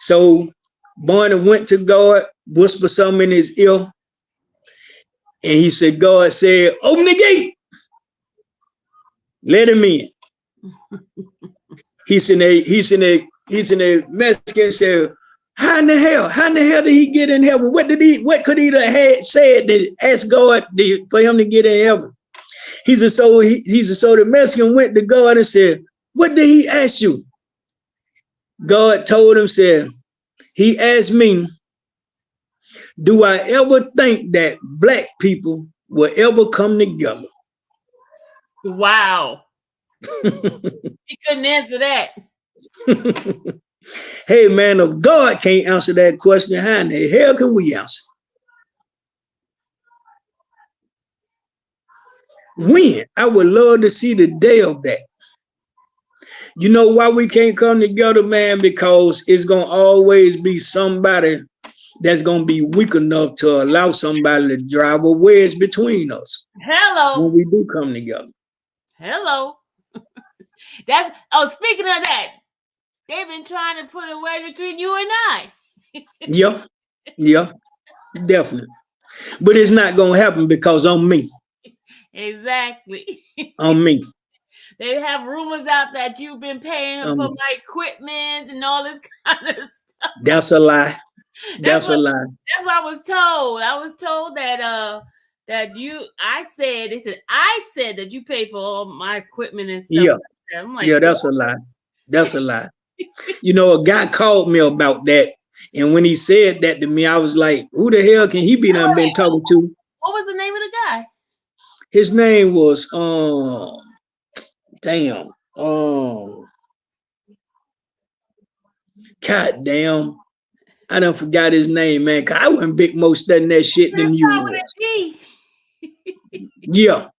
So Barney went to God, whispered something in his ear, and he said, God said, open the gate. Let him in. He said, the Mexican said, how in the hell did he get in heaven? What could he have said to ask God for him to get in heaven? He said, so the Mexican went to God and said, what did he ask you? God told him, said, he asked me, do I ever think that black people will ever come together? Wow. He couldn't answer that. Hey, man, if God can't answer that question, how in the hell can we answer? When? I would love to see the day of that. You know why we can't come together, man? Because it's going to always be somebody that's going to be weak enough to allow somebody to drive a wedge between us. Hello. When we do come together. Hello. Speaking of that, they've been trying to put a wedge between you and I. Yeah, definitely. But it's not going to happen because I'm me. Exactly. I'm me. They have rumors out that you've been paying for my equipment and all this kind of stuff. That's a lie. That's a lie. That's what I was told. I was told that I said that you paid for all my equipment and stuff. Yeah. Like that. I'm like, yeah, that's a lie. That's a lie. You know, a guy called me about that. And when he said that to me, I was like, who the hell can he be done been talking to? What was the name of the guy? His name was God damn. I done forgot his name, man. Cause I wasn't big more studying that shit than you were. Yeah.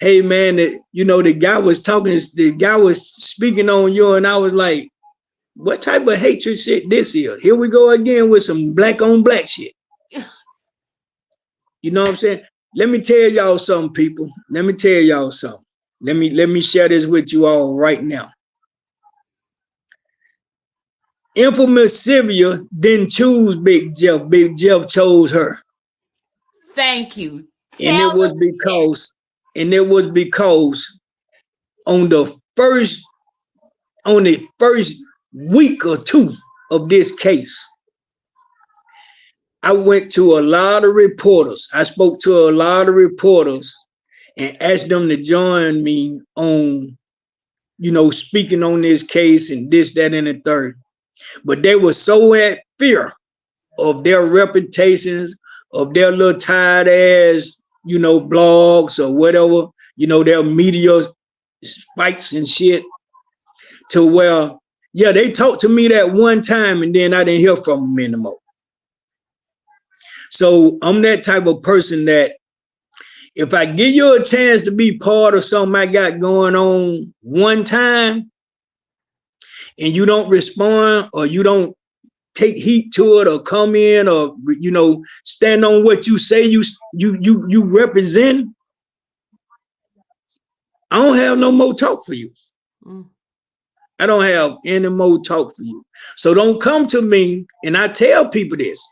Hey man, you know, the guy was speaking on you, and I was like, what type of hatred shit this is? Here we go again with some black on black shit. You know what I'm saying? Let me tell y'all something, people. Let me tell y'all something. Let me share this with you all right now. Infamous Sylvia didn't choose Big Jeff. Big Jeff chose her. Thank you. And it was because on the first week or two of this case, I went to a lot of reporters. I spoke to a lot of reporters and asked them to join me on, you know, speaking on this case and this, that, and the third. But they were so at fear of their reputations, of their little tired ass, you know, blogs or whatever, you know, their media spikes and shit, to where, yeah, they talked to me that one time and then I didn't hear from them anymore. So I'm that type of person that if I give you a chance to be part of something I got going on one time and you don't respond or you don't take heed to it or come in or, you know, stand on what you say you represent, I don't have no more talk for you. I don't have any more talk for you. So don't come to me, and I tell people this.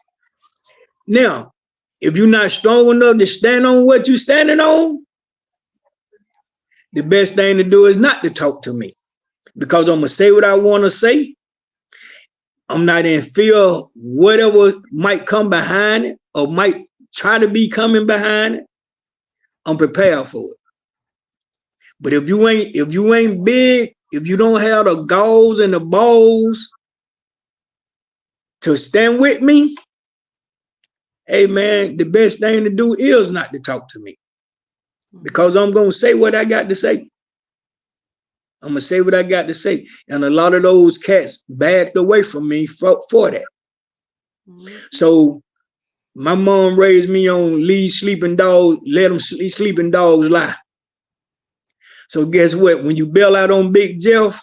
Now, if you're not strong enough to stand on what you're standing on, the best thing to do is not to talk to me, because I'm going to say what I want to say. I'm not in fear of whatever might come behind it or might try to be coming behind it. I'm prepared for it. But if you ain't big, if you don't have the goals and the balls to stand with me, hey man, the best thing to do is not to talk to me, because I'm going to say what I got to say. I'm going to say what I got to say. And a lot of those cats backed away from me for that. So my mom raised me on leave sleeping dogs, let them sleeping dogs lie. So guess what? When you bail out on Big Jeff,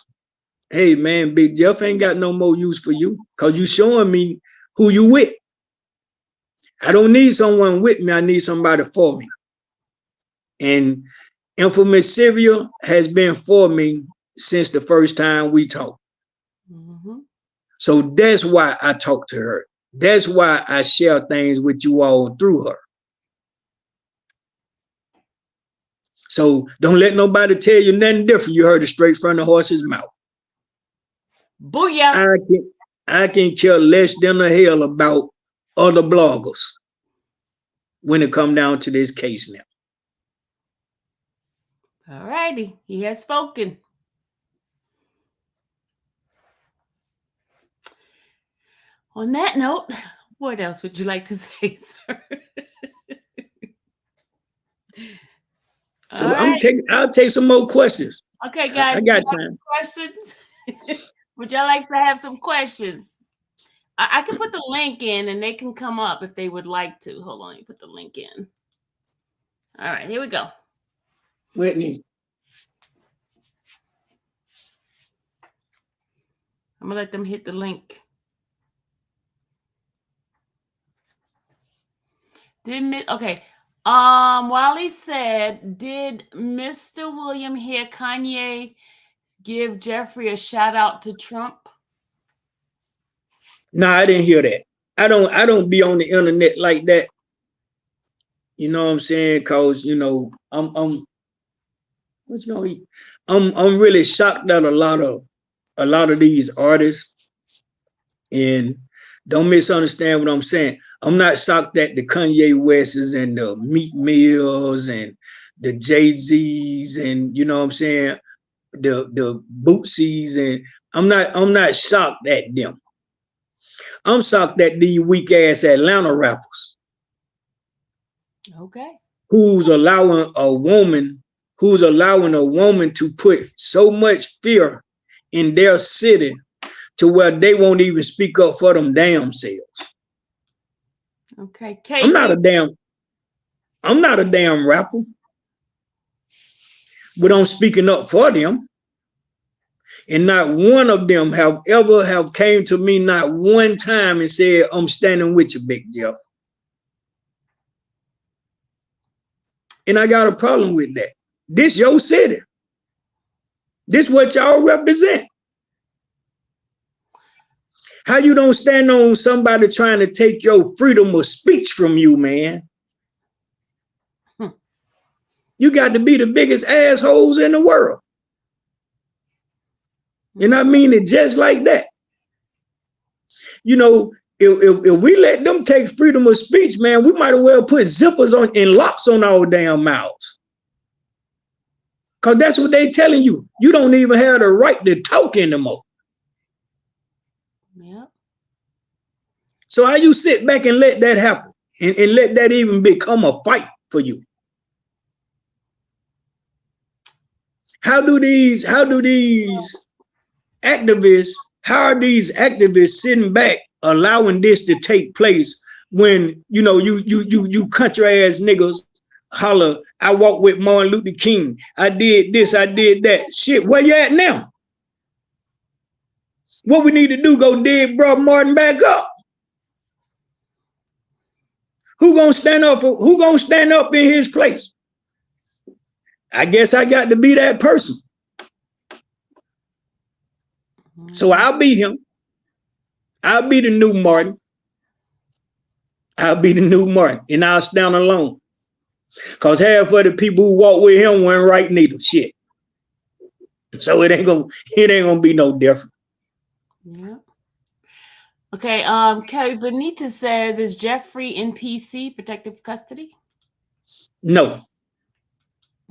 hey man, Big Jeff ain't got no more use for you, because you showing me who you with. I don't need someone with me. I need somebody for me. And infamous Sylvia has been for me since the first time we talked. So that's why I talk to her. That's why I share things with you all through her. So don't let nobody tell you nothing different. You heard it straight from the horse's mouth. Booyah. I can care less than a hell about other bloggers when it come down to this case now. All righty. He has spoken. On that note, what else would you like to say, sir? So I'll take some more questions. Okay, guys. I got time. Questions? Would y'all like to have some questions? I can put the link in and they can come up if they would like to. Hold on, let me put the link in. All right, here we go. Whitney. I'm gonna let them hit the link. Okay. Wally said, did Mr. William hear Kanye give Jeffrey a shout out to Trump? No, I didn't hear that. I don't be on the internet like that. You know what I'm saying? Cause you know, I'm what's gonna eat? I'm really shocked at a lot of these artists, and don't misunderstand what I'm saying. I'm not shocked at the Kanye Wests and the Meek Mills and the Jay-Z's and you know what I'm saying, the Bootsy's, and I'm not shocked at them. I'm shocked at these weak ass Atlanta rappers. Okay. Who's allowing a woman to put so much fear in their city to where they won't even speak up for them damn selves. Okay. I'm not a damn rapper, but I'm speaking up for them. And not one of them have ever came to me not one time and said, I'm standing with you, Big Jeff. And I got a problem with that. This your city. This what y'all represent. How you don't stand on somebody trying to take your freedom of speech from you, man? You got to be the biggest assholes in the world. And I mean it just like that. You know, if we let them take freedom of speech, man, we might as well put zippers on and locks on our damn mouths. Because that's what they telling you. You don't even have the right to talk anymore. Yeah. So how you sit back and let that happen and let that even become a fight for you? How are these activists sitting back allowing this to take place when you know you country ass niggas holler, I walked with Martin Luther King, I did this, I did that. Shit, where you at now? What we need to do, go dig bro Martin back up. Who gonna stand up in his place? I guess I got to be that person. So I'll be him. I'll be the new Martin. And I'll stand alone. Because half of the people who walk with him weren't right neither. Shit. So it ain't gonna be no different. Yeah. Okay. Kelly Benitez says, is Jeffrey in PC, protective custody? No.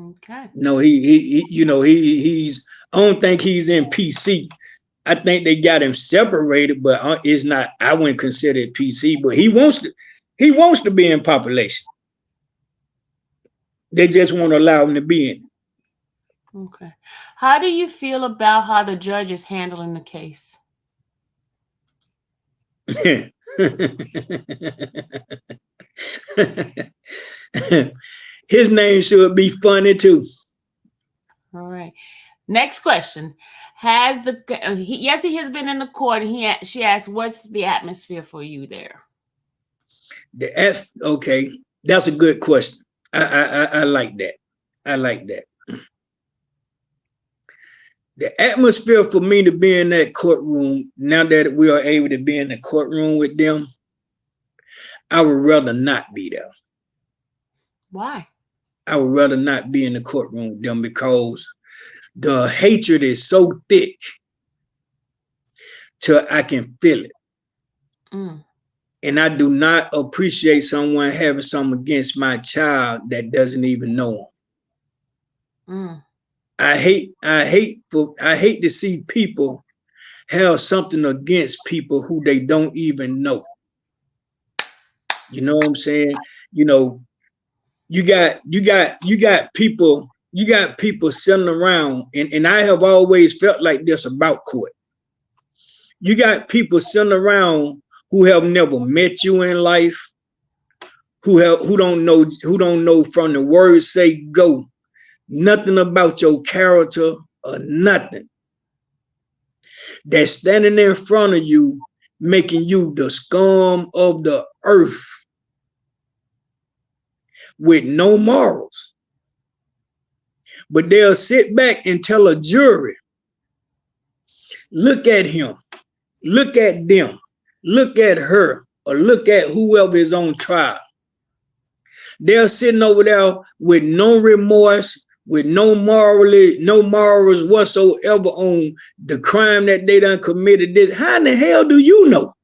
Okay. No, he's. I don't think he's in PC. I think they got him separated, but it's not. I wouldn't consider it PC. But he wants to. He wants to be in population. They just won't allow him to be in. Okay. How do you feel about how the judge is handling the case? His name should be funny too. All right. Next question. Has yes, he has been in the court. She asked, what's the atmosphere for you there? Okay, that's a good question. I like that. I like that. The atmosphere for me to be in that courtroom, now that we are able to be in the courtroom with them, I would rather not be there. Why? I would rather not be in the courtroom with them because the hatred is so thick till I can feel it. Mm. And I do not appreciate someone having something against my child that doesn't even know him. Mm. I hate to see people have something against people who they don't even know. You know what I'm saying? You know, you got people sitting around, and I have always felt like this about court. You got people sitting around who have never met you in life, who don't know from the word say go, nothing about your character or nothing. That's standing in front of you, making you the scum of the earth with no morals. But they'll sit back and tell a jury, look at him, look at them, look at her, or look at whoever is on trial. They're sitting over there with no remorse, with no morals whatsoever on the crime that they done committed. This, how in the hell do you know?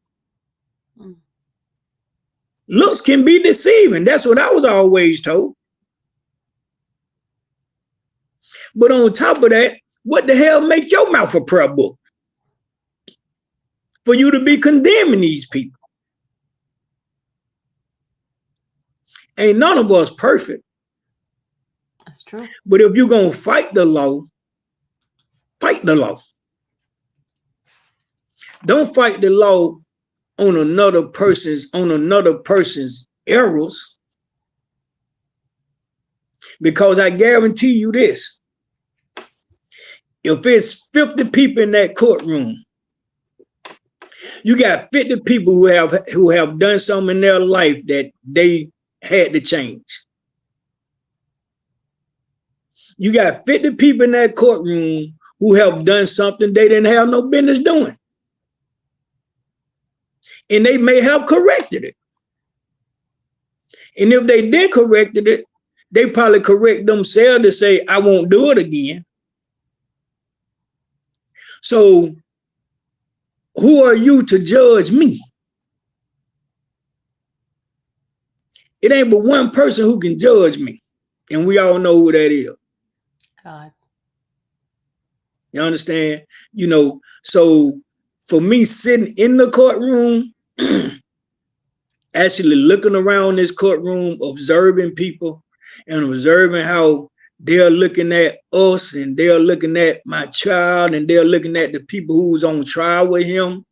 Mm. Looks can be deceiving. That's what I was always told. But on top of that, what the hell make your mouth a prayer book for you to be condemning these people? Ain't none of us perfect. That's true. But if you're gonna fight the law, fight the law. Don't fight the law on another person's errors. Because I guarantee you this. If it's 50 people in that courtroom, you got 50 people who have done something in their life that they had to change. You got 50 people in that courtroom who have done something they didn't have no business doing. And they may have corrected it. And if they did corrected it, they probably correct themselves to say, I won't do it again. So who are you to judge me? It ain't but one person who can judge me. And we all know who that is. God. You understand? You know, so for me sitting in the courtroom, actually looking around this courtroom, observing people and observing how they're looking at us and they're looking at my child and they're looking at the people who's on trial with him.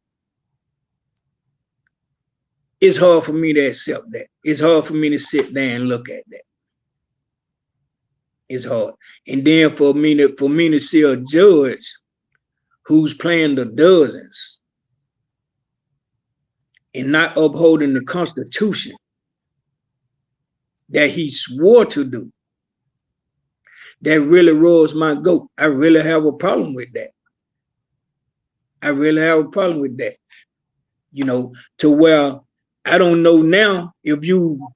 It's hard for me to accept that. It's hard for me to sit there and look at that. It's hard. And then for me to see a judge who's playing the dozens and not upholding the Constitution that he swore to do, that really rolls my goat. I really have a problem with that. I really have a problem with that. You know, to where I don't know now if you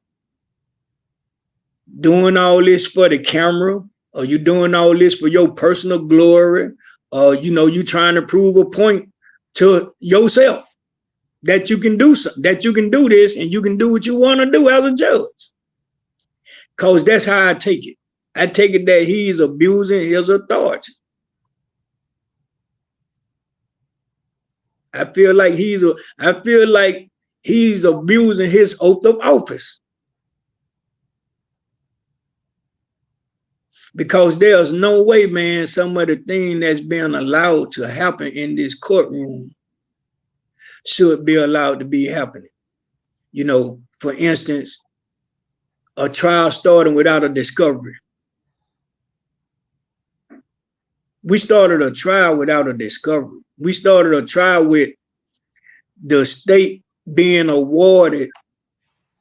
doing all this for the camera Or you doing all this for your personal glory? Or, you know, you trying to prove a point to yourself that you can do something, that you can do this and you can do what you want to do as a judge. Because that's how I take it. I take it that he's abusing his authority. I feel like he's abusing his oath of office. Because there's no way, man, some of the things that's being allowed to happen in this courtroom should be allowed to be happening. You know, for instance, a trial starting without a discovery. We started a trial without a discovery. We started a trial with the state being awarded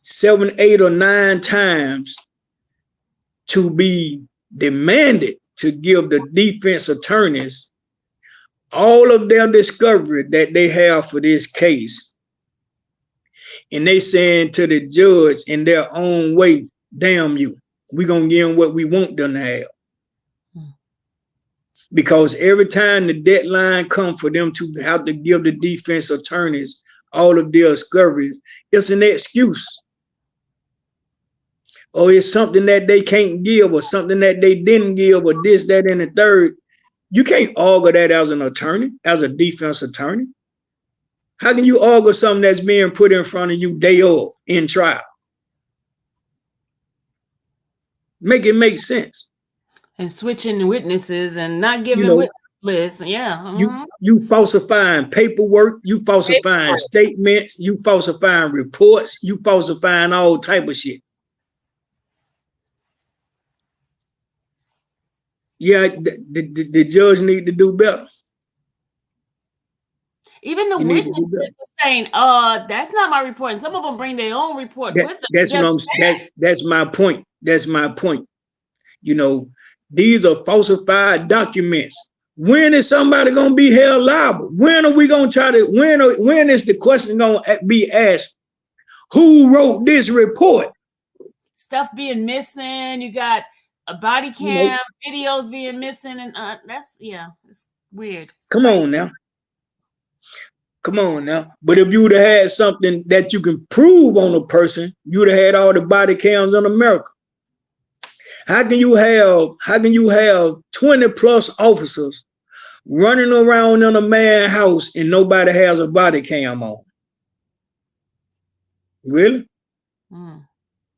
7, 8, or 9 times to be demanded to give the defense attorneys all of their discovery that they have for this case. And they saying to the judge in their own way, damn you, we're going to give them what we want them to have. Because every time the deadline comes for them to have to give the defense attorneys all of their discoveries, it's an excuse. Or it's something that they can't give, or something that they didn't give, or this, that, and the third. You can't argue that as an attorney, as a defense attorney. How can you argue something that's being put in front of you day of in trial? Make it make sense. And switching witnesses and not giving witness lists. Yeah. You falsifying paperwork, you falsifying statements, you falsifying reports, you falsifying all type of shit. Yeah, the judge need to do better. Even the witnesses are saying, that's not my report. And some of them bring their own report with them. That's my point. That's my point. You know, these are falsified documents. When is somebody going to be held liable? When are we going to try to, when is the question going to be asked, who wrote this report? Stuff being missing. You got a body cam, videos being missing. And it's weird. Come on now. But if you would have had something that you can prove on a person, you would have had all the body cams in America. How can you have 20 plus officers running around in a man's house and nobody has a body cam on? Really?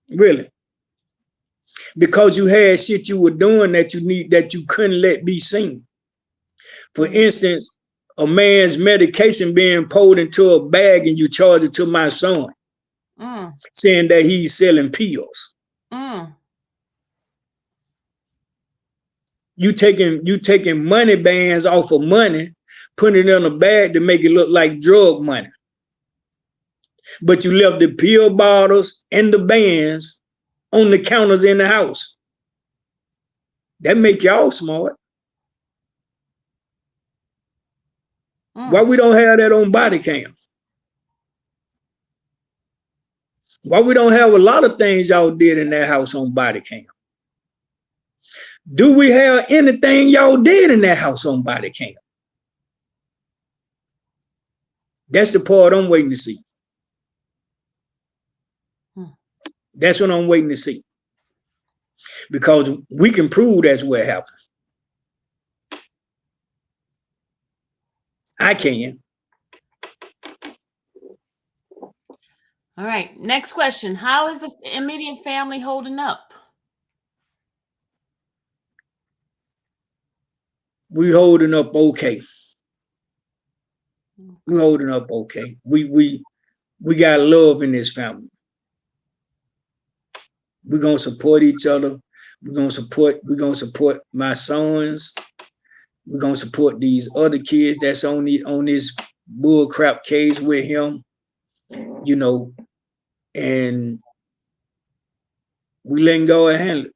Really? Because you had shit you were doing that you couldn't let be seen. For instance, a man's medication being pulled into a bag and you charge it to my son, saying that he's selling pills. You taking money bands off of money, putting it in a bag to make it look like drug money. But you left the pill bottles and the bands on the counters in the house. That make y'all smart. Why we don't have that on body cam? Why we don't have a lot of things y'all did in that house on body cam? Do we have anything y'all did in that house on body cam? That's the part I'm waiting to see. That's what I'm waiting to see. Because we can prove that's what happened. I can. All right. Next question. How is the immediate family holding up? We holding up okay. We holding up okay. We got love in this family. We're gonna support each other. We're gonna support my sons. We're gonna support these other kids that's on this bull crap case with him, you know, and we letting go and handle it.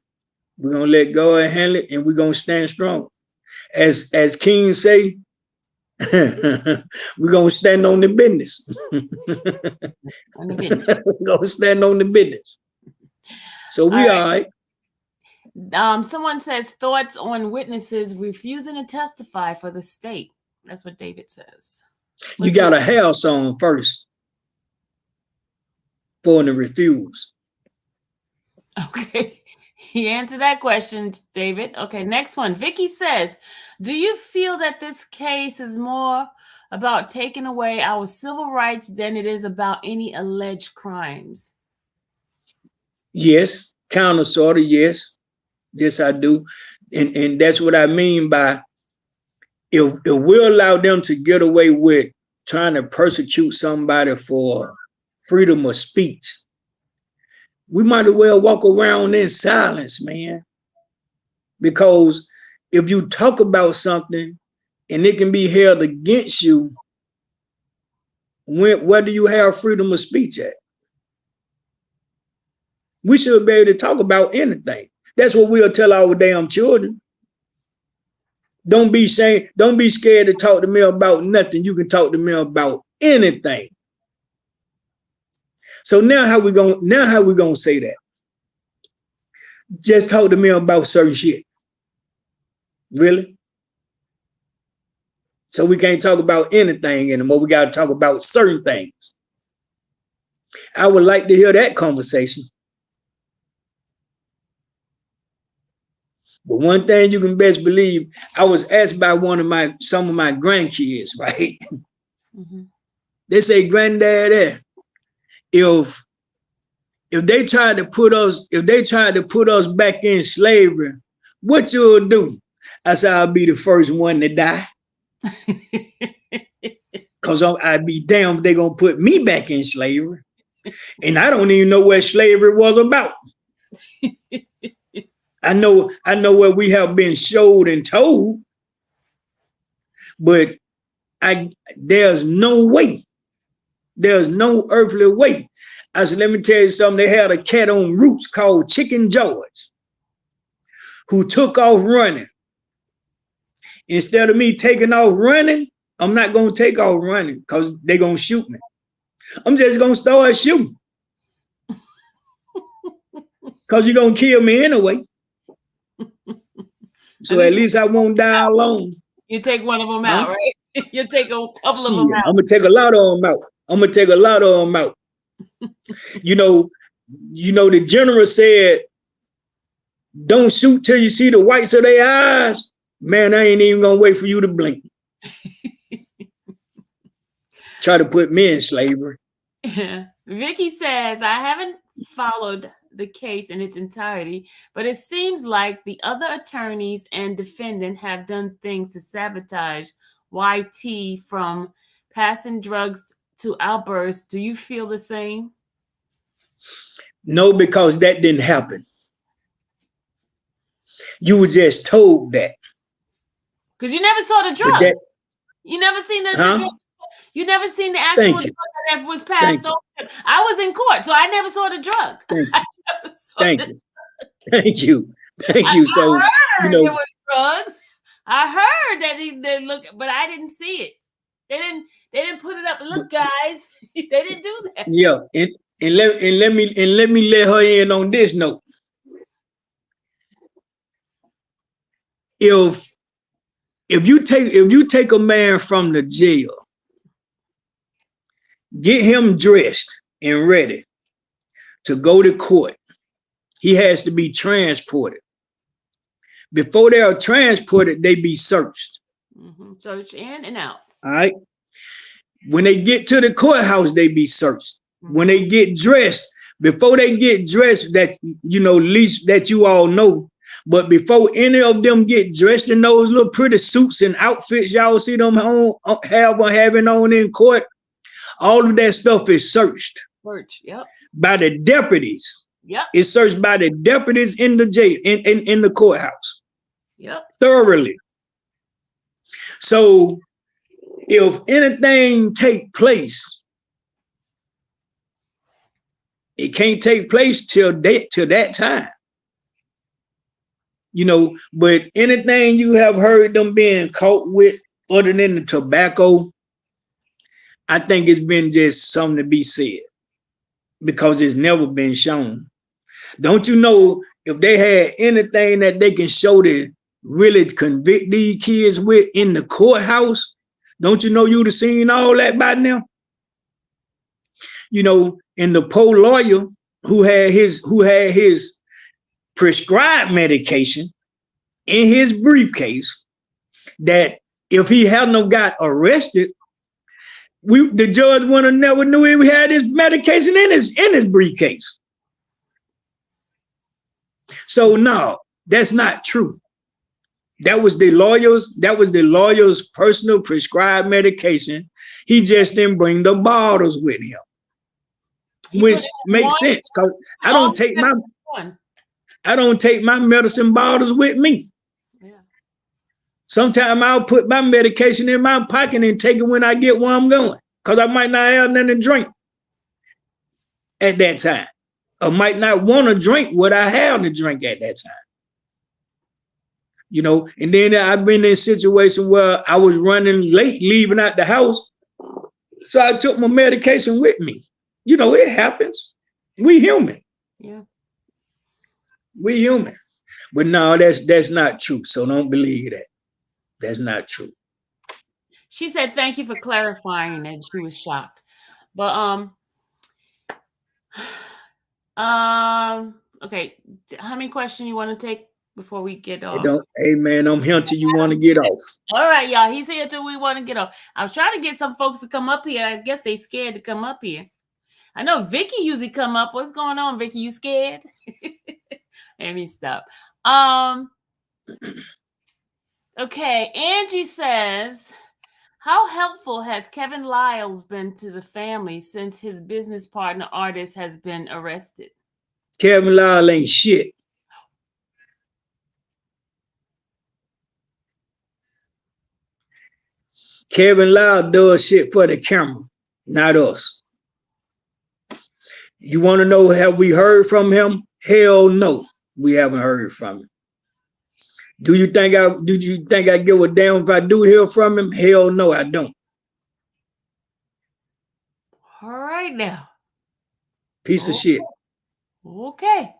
We're gonna let go and handle it, and we're gonna stand strong. As King say, we're gonna stand on the business. We're gonna stand on the business. So we all right. Someone says thoughts on witnesses refusing to testify for the state. That's what David says. You got to have some first for them to refuse. Okay. He answered that question, David. Okay, next one. Vicky says, do you feel that this case is more about taking away our civil rights than it is about any alleged crimes? Yes, kind of, sort of, yes. Yes, I do. And that's what I mean by if we allow them to get away with trying to persecute somebody for freedom of speech, we might as well walk around in silence, man. Because if you talk about something and it can be held against you, where do you have freedom of speech at? We should be able to talk about anything. That's what we'll tell our damn children. Don't be scared to talk to me about nothing. You can talk to me about anything. So now how we gonna say that? Just talk to me about certain shit. Really? So we can't talk about anything anymore. We got to talk about certain things. I would like to hear that conversation. But one thing you can best believe, I was asked by some of my grandkids, right? Mm-hmm. They say, Granddad, if they tried to put us back in slavery, what you'll do? I said, I'll be the first one to die. Because I'd be damned if they're gonna put me back in slavery. And I don't even know what slavery was about. I know what we have been showed and told, but there's no way. There's no earthly way. I said, let me tell you something. They had a cat on Roots called Chicken George who took off running. Instead of me taking off running, I'm not going to take off running because they're going to shoot me. I'm just going to start shooting. Because you're going to kill me anyway. So at least I won't die alone. You take one of them out, right? You take a couple of them out. I'm going to take a lot of them out. You know, the general said, don't shoot till you see the whites of their eyes. Man, I ain't even going to wait for you to blink. Try to put me in slavery. Vicky says, I haven't followed the case in its entirety, but it seems like the other attorneys and defendant have done things to sabotage YT from passing drugs to outbursts. Do you feel the same? No, because that didn't happen. You were just told that. Because you never saw the drug. You never seen the drug. You never seen the actual drug that was passed over. I was in court, so I never saw the drug. Thank you. So there was drugs. I heard that they look, but I didn't see it. They didn't put it up. Look, guys, they didn't do that. Yeah, and let me let her in on this note. If you take a man from the jail, get him dressed and ready to go to court, he has to be transported. Before they are transported, they be searched. Mm-hmm. Search in and out. All right. When they get to the courthouse, they be searched. Mm-hmm. When they get dressed, before they get dressed, that at least that you all know. But before any of them get dressed in those little pretty suits and outfits y'all see them having on in court, all of that stuff is searched. By the deputies. Yep. It's searched by the deputies in the jail, in the courthouse. Yep. Thoroughly. So if anything take place, it can't take place till that time. But anything you have heard them being caught with other than the tobacco, I think it's been just something to be said because it's never been shown. Don't you know if they had anything that they can show to really convict these kids with in the courthouse, don't you know you'd have seen all that by now? You know, and the poor lawyer who had his prescribed medication in his briefcase, that if he hadn't got arrested, the judge would have never knew he had his medication in his briefcase. So no, that's not true. That was the lawyer's personal prescribed medication. He just didn't bring the bottles with him, which makes sense because I don't take my medicine bottles with me. Yeah. Sometimes I'll put my medication in my pocket and take it when I get where I'm going, because I might not have nothing to drink at that time. I might not want to drink what I have to drink at that time. You know, and then I've been in a situation where I was running late, leaving out the house. So I took my medication with me. You know, it happens. We human. Yeah. We human. But no, that's not true. So don't believe that. That's not true. She said, thank you for clarifying that she was shocked. But okay. How many questions you want to take before we get off? Hey man, I'm here till you want to get off. All right, y'all. He's here till we want to get off. I was trying to get some folks to come up here. I guess they scared to come up here. I know Vicky usually come up. What's going on, Vicky? You scared? Let me stop. Okay, Angie says, how helpful has Kevin Lyles been to the family since his business partner artist has been arrested? Kevin Lyles ain't shit. Kevin Lyles does shit for the camera, not us. You want to know, have we heard from him? Hell no, we haven't heard from him. Do you think I give a damn if I do hear from him? Hell no, I don't. All right now. Piece of shit. Okay.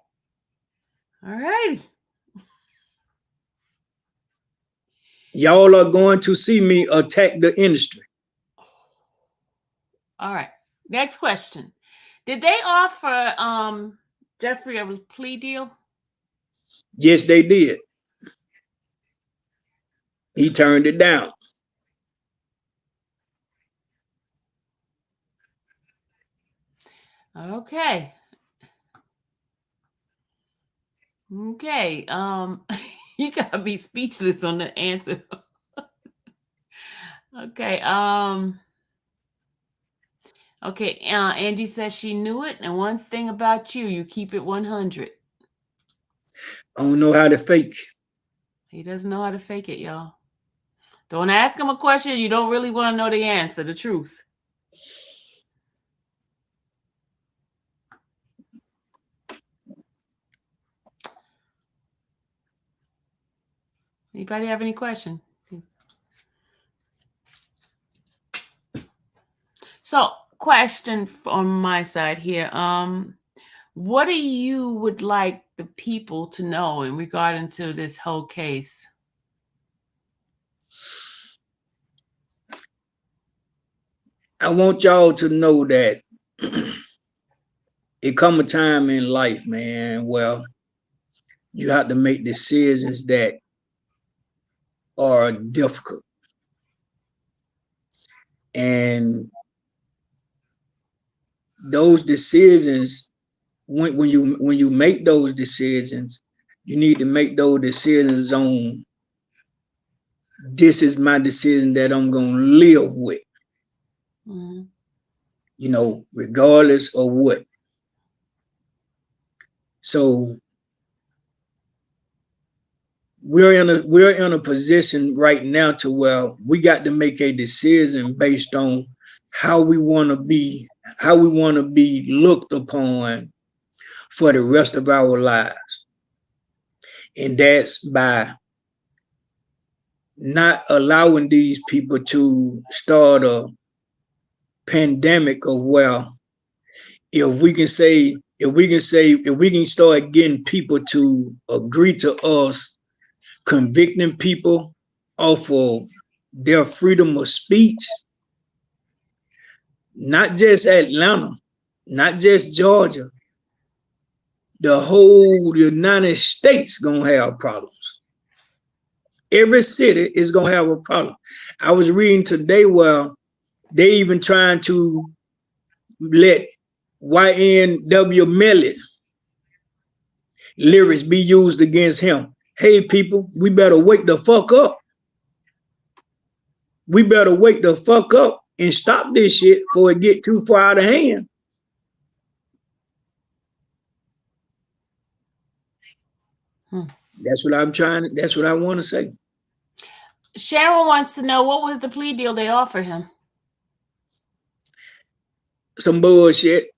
All right. Y'all are going to see me attack the industry. All right. Next question. Did they offer Jeffrey a plea deal? Yes, they did. He turned it down. Okay. Okay. You gotta be speechless on the answer. Okay. Okay. Angie says she knew it, and one thing about you, you keep it 100. I don't know how to fake. He doesn't know how to fake it, y'all. Don't ask him a question you don't really want to know the answer, the truth. Anybody have any question? So, question from my side here. What do you would like the people to know in regard to this whole case? I want y'all to know that it come a time in life, man, where you have to make decisions that are difficult. And those decisions, when you make those decisions, you need to make those decisions on, this is my decision that I'm gonna live with. Mm-hmm. You know, regardless of what. So we're in a position right now to where we got to make a decision based on how we want to be looked upon for the rest of our lives. And that's by not allowing these people to start a pandemic of, well, if we can say if we can start getting people to agree to us convicting people off of their freedom of speech, not just Atlanta, not just Georgia, the whole United States gonna have problems. Every city is gonna have a problem. I was reading today where they even trying to let YNW Melly lyrics be used against him. Hey people, we better wake the fuck up. We better wake the fuck up and stop this shit before it get too far out of hand. That's what I want to say. Sharon wants to know, what was the plea deal they offered him? Some bullshit.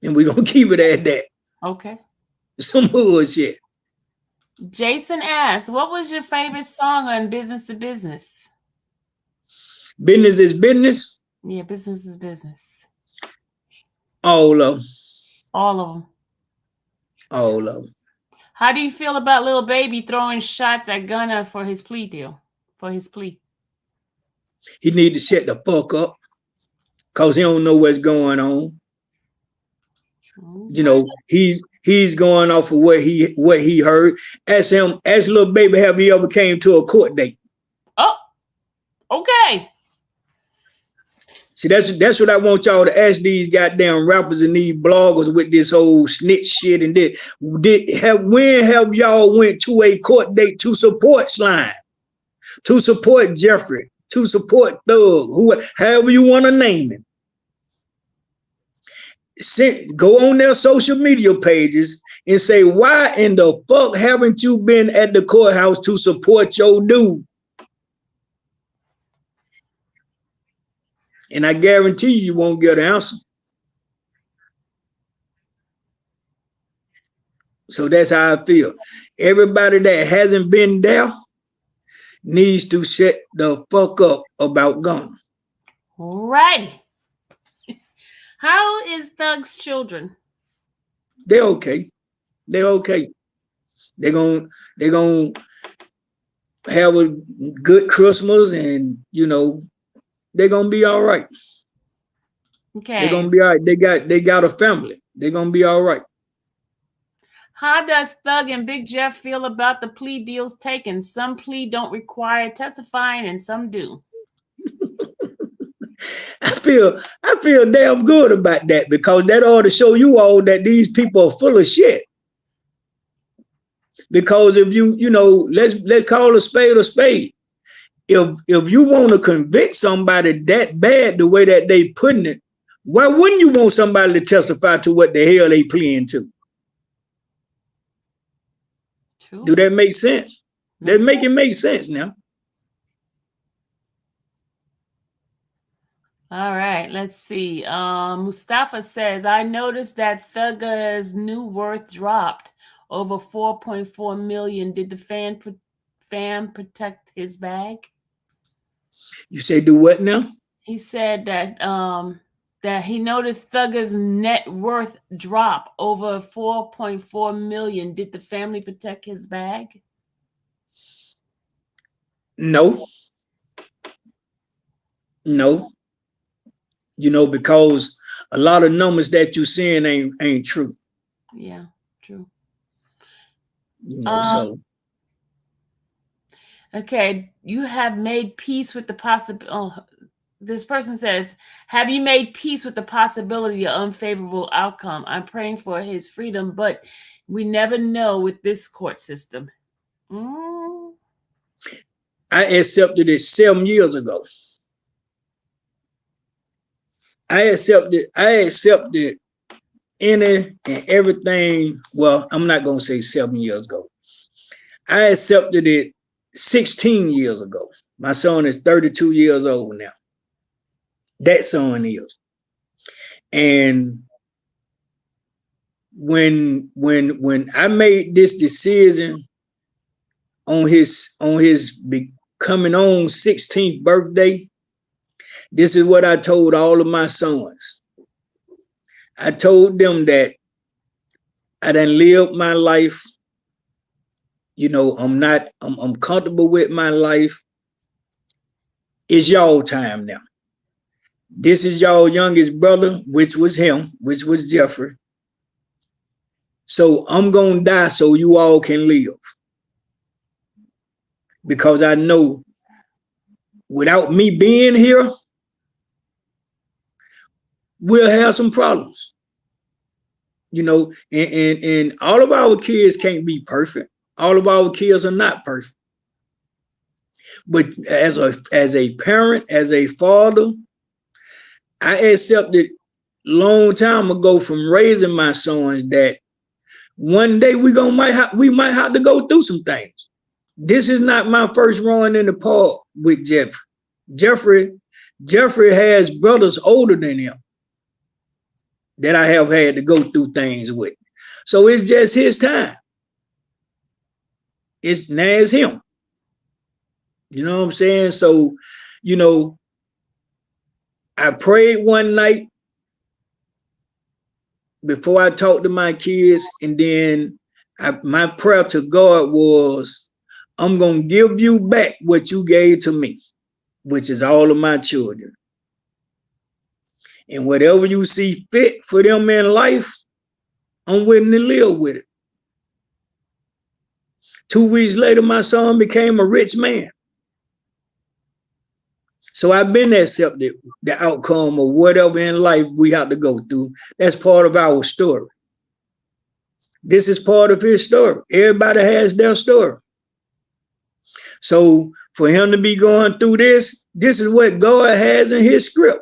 And we're going to keep it at that. Okay. Some bullshit. Jason asks, what was your favorite song on Business to Business? Business is business? Yeah, Business is Business. All of them. All of them. All of them. How do you feel about Lil Baby throwing shots at Gunna for his plea deal? For his plea? He need to shut the fuck up because he don't know what's going on. You know, he's going off of what he heard. Ask Lil Baby, have you ever came to a court date? Oh, okay. See, that's what I want y'all to ask these goddamn rappers and these bloggers with this whole snitch shit and this. When have y'all went to a court date to support Slime, to support Jeffrey, to support Thug, however you want to name him? Go on their social media pages and say, why in the fuck haven't you been at the courthouse to support your dude? And I guarantee you won't get an answer. So that's how I feel. Everybody that hasn't been there needs to shut the fuck up about Gunna. Righty. How is Thug's children? They're okay. They're okay. They're gonna have a good Christmas, and you know, they're gonna be all right. Okay. They're gonna be all right. They got a family. They're gonna be all right. How does Thug and Big Jeff feel about the plea deals taken? Some plea don't require testifying and some do. I feel damn good about that, because that ought to show you all that these people are full of shit. Because if you know, let's call a spade a spade. If you want to convict somebody that bad the way that they putting it, why wouldn't you want somebody to testify to what the hell they pleading to? True. Do that make sense? That make it make sense now. All right, let's see. Mustafa says, I noticed that Thugger's new worth dropped over 4.4 million. Did the fan protect his bag? You say do what now? He said that that he noticed Thugger's net worth drop over 4.4 million. Did the family protect his bag? No. No. You know, because a lot of numbers that you're seeing ain't true. Yeah, true. You know, so. Okay, you have made peace with the possibility. Oh, this person says, have you made peace with the possibility of unfavorable outcome? I'm praying for his freedom, but we never know with this court system. I accepted it 7 years ago. I accepted any and everything. Well, I'm not going to say 7 years ago. I accepted it 16 years ago. My son is 32 years old now. That son is. And when I made this decision on his coming on 16th birthday, this is what I told all of my sons. I told them that I done lived my life. You know, I'm comfortable with my life. It's y'all time now. This is y'all youngest brother, which was him, which was Jeffrey. So I'm gonna die so you all can live. Because I know without me being here, we'll have some problems. You know, and all of our kids can't be perfect. All of our kids are not perfect. But as a parent, as a father, I accepted long time ago from raising my sons that one day we might have to go through some things. This is not my first run in the park with Jeffrey. Jeffrey has brothers older than him that I have had to go through things with. So it's just his time. It's him. You know what I'm saying? So, you know, I prayed one night before I talked to my kids, and then my prayer to God was, I'm going to give you back what you gave to me, which is all of my children. And whatever you see fit for them in life, I'm willing to live with it. 2 weeks later, my son became a rich man. So I've been accepted the outcome of whatever in life we have to go through. That's part of our story. This is part of his story. Everybody has their story. So for him to be going through this is what God has in his script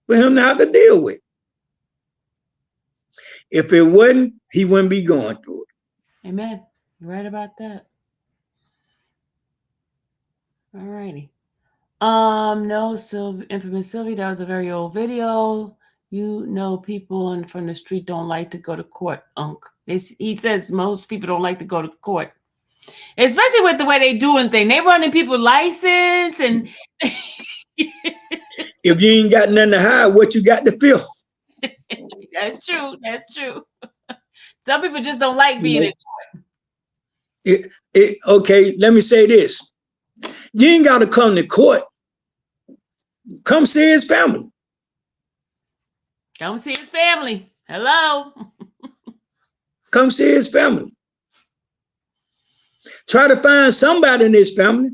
for him to have to deal with. If it wasn't, he wouldn't be going through it. Amen. You're right about that. All righty. No, infamous Sylvia, that was a very old video. You know, people from the street don't like to go to court, Unc. He says most people don't like to go to court, especially with the way they doing things. They running people's license, and if you ain't got nothing to hide, what you got to feel? That's true. That's true. Some people just don't like being in court. Okay, let me say this. You ain't got to come to court. Come see his family. Come see his family. Hello. Come see his family. Try to find somebody in his family.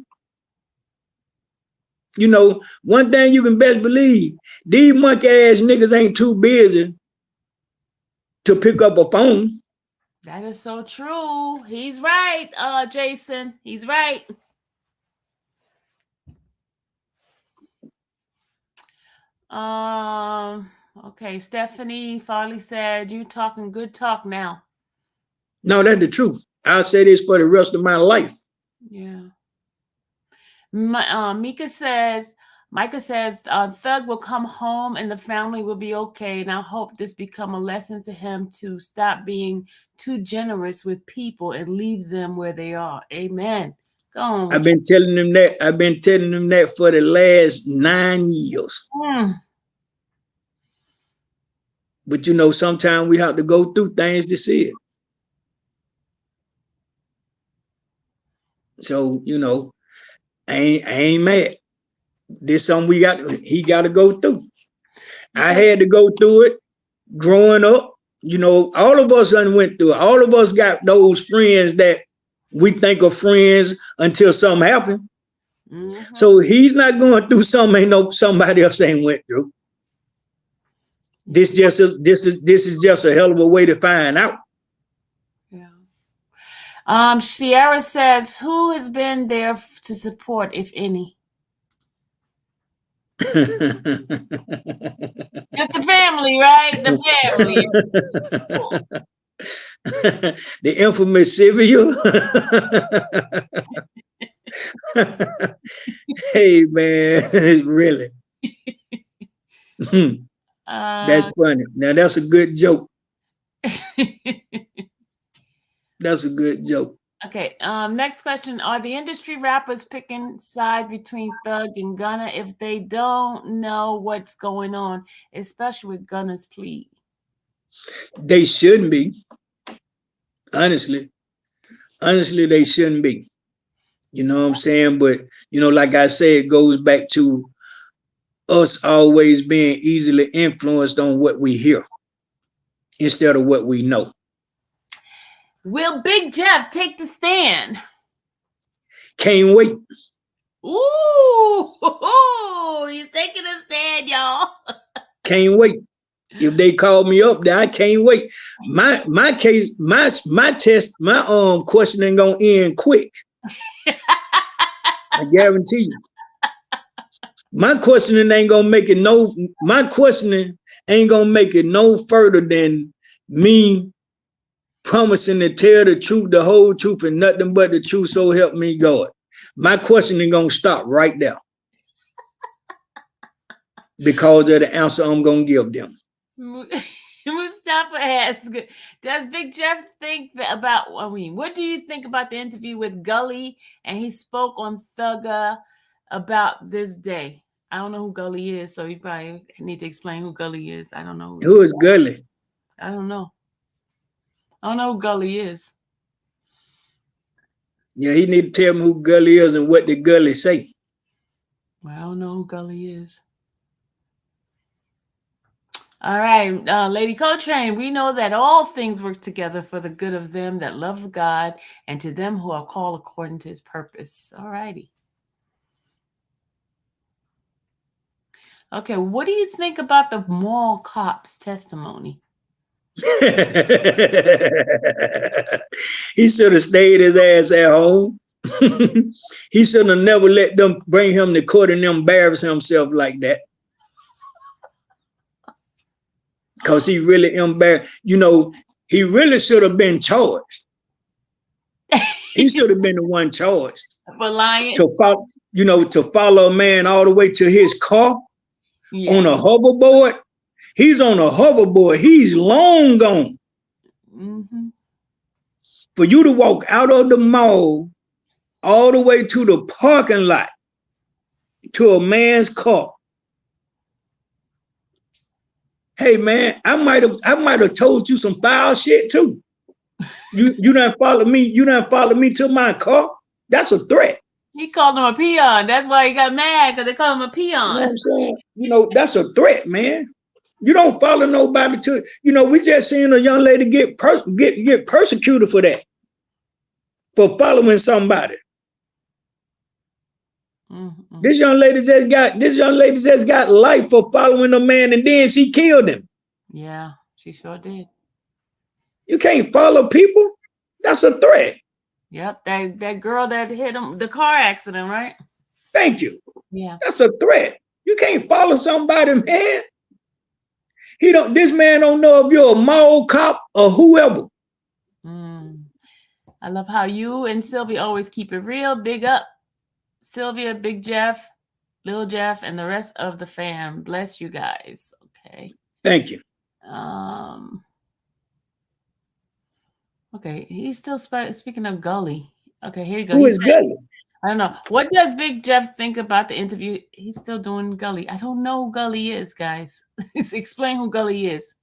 You know, one thing you can best believe, these monkey ass niggas ain't too busy to pick up a phone. That is so true. He's right, Jason. He's right. Okay, Stephanie Farley said, you talking good talk now. No, that's the truth. I'll say this for the rest of my life. Yeah. Micah says, Thug will come home and the family will be okay. And I hope this become a lesson to him to stop being too generous with people and leave them where they are. Amen. Go on. I've been telling them that. I've been telling them that for the last 9 years. But you know, sometimes we have to go through things to see it. So, you know, I ain't mad. This something he got to go through. I had to go through it growing up. You know, all of us went through it. All of us got those friends that we think are friends until something happened. Mm-hmm. So he's not going through something somebody else ain't went through. This is just a hell of a way to find out. Yeah. Sierra says, who has been there to support, if any? Just the family, right? The family. The infamous Sylvia. Hey, man, really. That's funny. Now, that's a good joke. That's a good joke. Okay. Next question. Are the industry rappers picking sides between Thug and Gunna if they don't know what's going on, especially with Gunna's plea? They shouldn't be. Honestly, they shouldn't be. You know what I'm saying? But, you know, like I said, it goes back to us always being easily influenced on what we hear instead of what we know. Will Big Jeff take the stand? Can't wait. Ooh, he's taking a stand, y'all. Can't wait. If they call me up there, I can't wait. My case, my question ain't gonna end quick. I guarantee you. My questioning ain't gonna make it no further than me promising to tell the truth, the whole truth, and nothing but the truth, so help me God. My questioning gonna stop right there because of the answer I'm gonna give them. Mustafa asks, does Big Jeff think about, what do you think about the interview with Gully? And he spoke on Thugger about this day. I don't know who Gully is, so you probably need to explain who Gully is. I don't know. Who is Gully? I don't know. I don't know who Gully is. Yeah, he need to tell me who Gully is and what did Gully say. Well, I don't know who Gully is. All right, Lady Coltrane, we know that all things work together for the good of them that love God and to them who are called according to his purpose. All righty. Okay, what do you think about the mall cop's testimony? He should have stayed his ass at home. He should have never let them bring him to court and embarrass himself like that. Because he really embarrassed. You know, he really should have been charged. He should have been the one charged. For lying? To follow a man all the way to his car on a hoverboard. He's on a hoverboard. He's long gone. Mm-hmm. For you to walk out of the mall all the way to the parking lot to a man's car. Hey man, I might have told you some foul shit too. You done follow me. You done follow me to my car. That's a threat. He called him a peon. That's why he got mad, because they called him a peon. You know what I'm saying? You know, that's a threat, man. You don't follow nobody to, you know, we just seen a young lady get persecuted for that. For following somebody. Mm-hmm. This young lady just got life for following a man, and then she killed him. Yeah, she sure did. You can't follow people. That's a threat. Yep, that girl that hit him, the car accident, right? Thank you. Yeah. That's a threat. You can't follow somebody, man. This man don't know if you're a mall cop or whoever. I love how you and Sylvia always keep it real. Big up, Sylvia, Big Jeff, Lil Jeff, and the rest of the fam. Bless you guys. Okay. Thank you. Okay, he's still speaking of Gully. Okay, here you go. Who is Gully? I don't know. What does Big Jeff think about the interview? He's still doing Gully. I don't know who Gully is, guys. Explain who Gully is.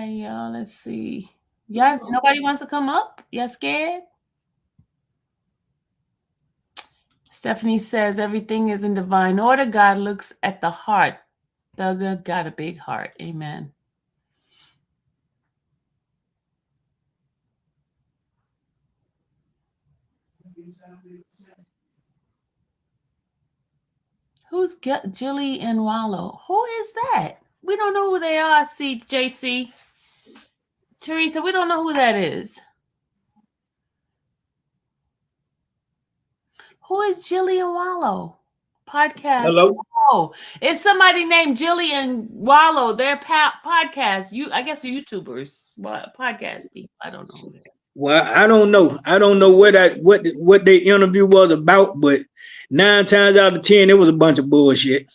Y'all, let's see. Yeah, nobody wants to come up? Y'all scared? Stephanie says everything is in divine order. God looks at the heart. Thugger got a big heart. Amen. Who's Jilly and Wallow? Who is that? We don't know who they are, JC. Teresa, we don't know who that is. Who is Jilly and Wallow? Podcast. Hello. Oh, it's somebody named Jilly and Wallow. They're podcast. I guess the YouTubers. What podcast people? I don't know. Well, I don't know. I don't know what their interview was about, but 9 times out of 10, it was a bunch of bullshit.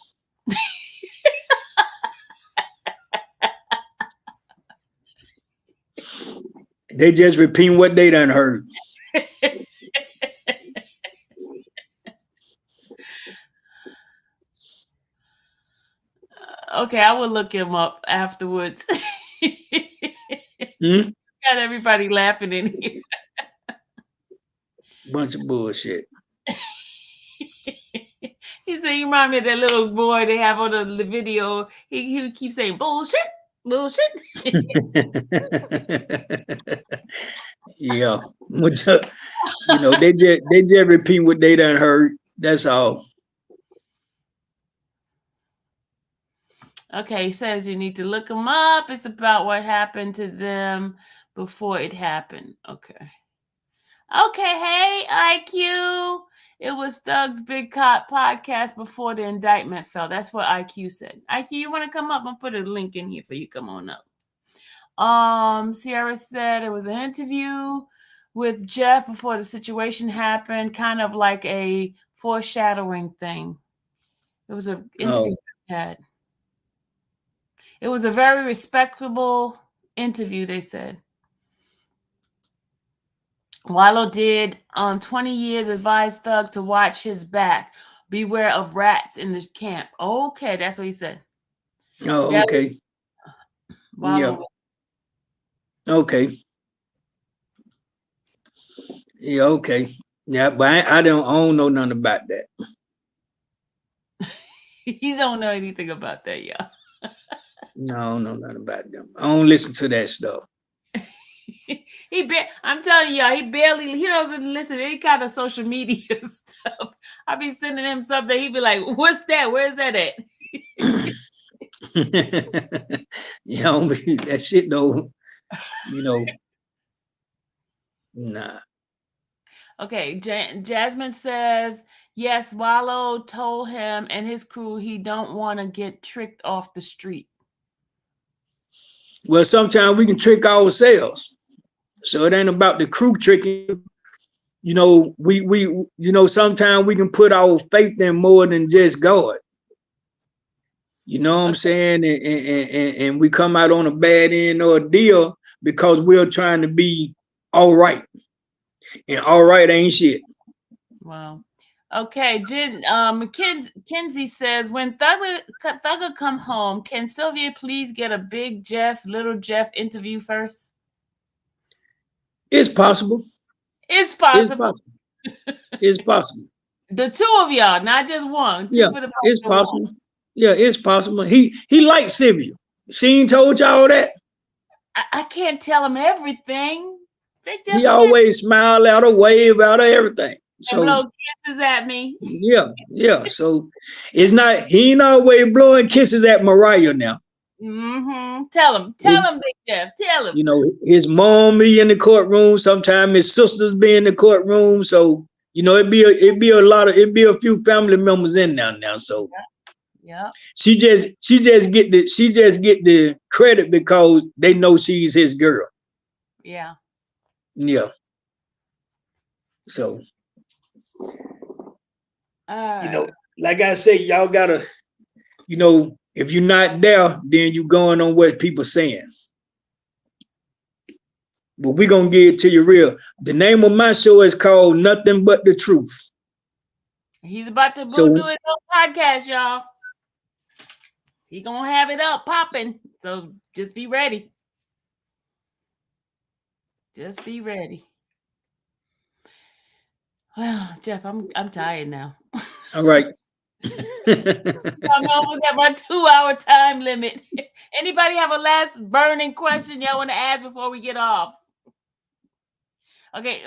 They just repeat what they done heard. Okay, I will look him up afterwards. Got everybody laughing in here. Bunch of bullshit. He said, you remind me of that little boy they have on the video. He keeps saying bullshit, bullshit. Yeah. You know, they just repeat what they done heard. That's all. Okay, he says you need to look them up. It's about what happened to them before it happened. Okay. Okay, hey, IQ. It was Thug's Big Cop podcast before the indictment fell. That's what IQ said. IQ, you want to come up? I'll put a link in here for you. Come on up. Sierra said it was an interview with Jeff before the situation happened, kind of like a foreshadowing thing. It was an interview they had. It was a very respectable interview, they said. Wallow did 20 years advised Thug to watch his back. Beware of rats in the camp. Okay, that's what he said. Oh, okay. Wallow. Yeah. Okay. Yeah, okay. Yeah, but I don't know nothing about that. He don't know anything about that, y'all. No, I don't know nothing about them. I don't listen to that stuff. I'm telling y'all, he doesn't listen to any kind of social media stuff. I be sending him something. He'd be like, what's that? Where's that at? You know, that shit though, you know. Nah. Okay, Jasmine says, yes, Wallow told him and his crew he don't want to get tricked off the street. Well, sometimes we can trick ourselves. So it ain't about the crew tricking. You know, we sometimes we can put our faith in more than just God. You know what I'm saying? And we come out on a bad end or a deal because we're trying to be all right. And all right ain't shit. Wow. Okay, Kinsey says, when Thugger come home, can Sylvia please get a big Jeff, little Jeff interview first? It's possible. It's possible. It's possible. The two of y'all, not just one. Yeah, it's possible. One. Yeah, it's possible. He likes Sylvia. She ain't told y'all that. I can't tell him everything. He always smile at her, wave at her, everything. So blow kisses at me. Yeah. So it's not, he ain't always blowing kisses at Mariah now. Mm-hmm. Tell him, Big Jeff. Tell him. You know, his mom be in the courtroom. Sometimes his sisters be in the courtroom. So, you know, it'd be a few family members in now. So yeah. She just get the credit because they know she's his girl. Yeah. Yeah. So you know, like I say, y'all gotta, you know, if you're not there, then you going on what people saying. But we're gonna get it to you real. The name of my show is called Nothing But the Truth. He's about to do his own podcast, y'all. He gonna have it up popping. So just be ready. Just be ready. Well, Jeff, I'm tired now. All right. I'm almost at my 2-hour time limit. Anybody have a last burning question y'all want to ask before we get off? Okay.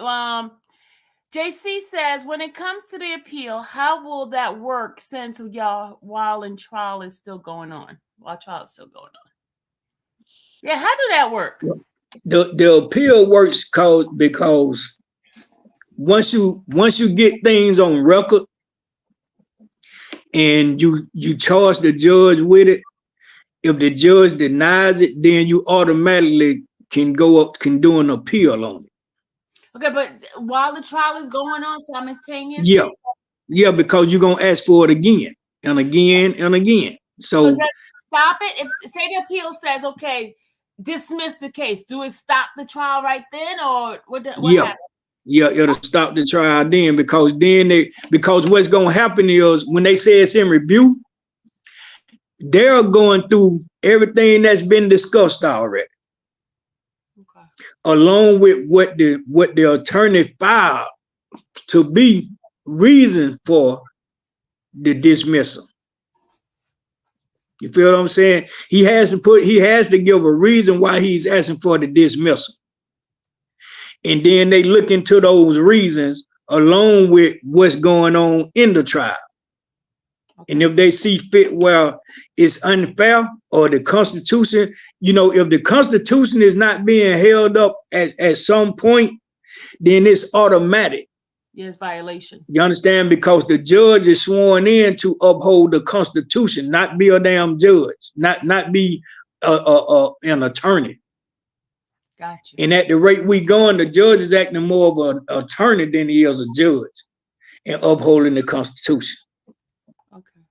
JC says, when it comes to the appeal, how will that work since y'all while trial is still going on? Yeah, how do that work? The appeal works because once you get things on record and you charge the judge with it, if the judge denies it, then you automatically can do an appeal on it. Okay, but while the trial is going on simultaneously? Yeah, because you're gonna ask for it again and again and again. So does it stop it? If say the appeal says, okay, dismiss the case, do it stop the trial right then, or what happens? Yeah, it'll stop the trial then, because what's gonna happen is when they say it's in review, they're going through everything that's been discussed already. Okay. Along with what the attorney filed to be reason for the dismissal. You feel what I'm saying? He has to give a reason why he's asking for the dismissal. And then they look into those reasons along with what's going on in the trial. Okay. And if they see fit, well, it's unfair, or the Constitution, if the Constitution is not being held up at some point, then it's automatic. Yes, violation. You understand? Because the judge is sworn in to uphold the Constitution, not be a damn judge, not be an attorney. Gotcha. And at the rate we going, the judge is acting more of an attorney than he is a judge and upholding the Constitution. Okay.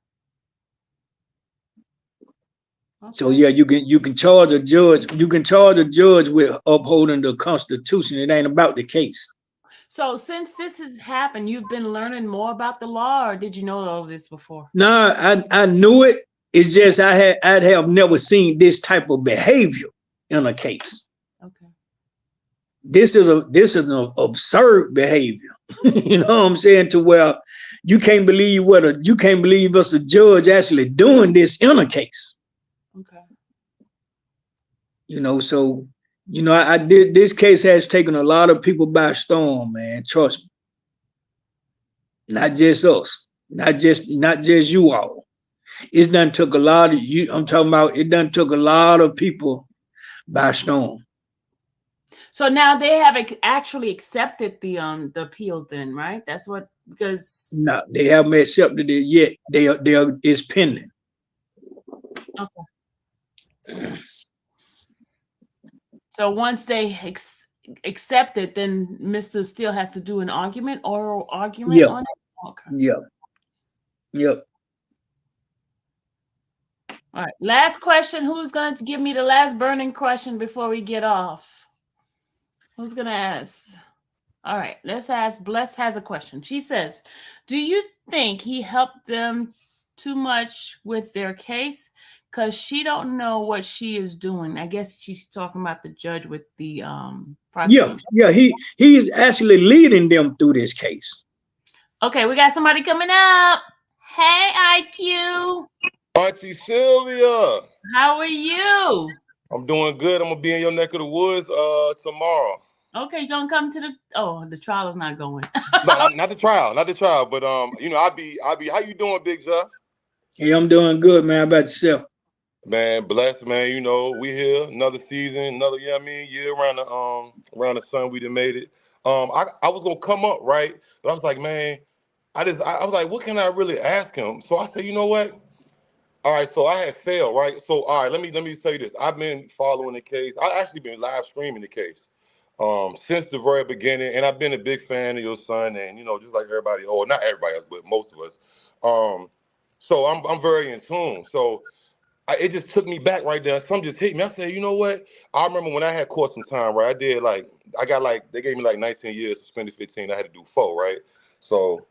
So yeah, you can charge a judge. You can charge a judge with upholding the Constitution. It ain't about the case. So since this has happened, you've been learning more about the law, or did you know all of this before? No, I knew it. It's just I'd have never seen this type of behavior in a case. Okay. This is an absurd behavior. You know what I'm saying? To where you can't believe us a judge actually doing this in a case. Okay. So I did. This case has taken a lot of people by storm, man. Trust me. Not just us, not just you all. It done took a lot of you. I'm talking about it done took a lot of people by storm. So now they have actually accepted the appeal, then, right? That's what, because no, they haven't accepted it yet. It's pending. Okay. So once they accept it, then Mr. Steele has to do an oral argument on it? Okay. Yep. All right. Last question. Who's going to give me the last burning question before we get off? Who's going to ask? All right. Let's ask. Bless has a question. She says, do you think he helped them too much with their case? Because she don't know what she is doing. I guess she's talking about the judge with the prosecution. Yeah. He is actually leading them through this case. Okay, we got somebody coming up. Hey, IQ. Auntie Sylvia. How are you? I'm doing good. I'm gonna be in your neck of the woods tomorrow. Okay, you gonna come to the trial is not going. No, not the trial, but I'll be. How you doing, Big Jeff? Hey, I'm doing good, man. How about yourself? Man, blessed, man. We here, another season, another year around the sun. We done made it. I was gonna come up, right? But I was like, man, I was like, what can I really ask him? So I said, you know what? All right, so I had failed, right? So all right, let me tell you this. I've been following the case. I actually been live streaming the case since the very beginning, and I've been a big fan of your son, and just like everybody, or not everybody else, but most of us. So I'm very in tune. So it just took me back right there. Something just hit me. I said, you know what? I remember when I had caught some time, right? they gave me 19 years, suspended 15. I had to do 4, right? So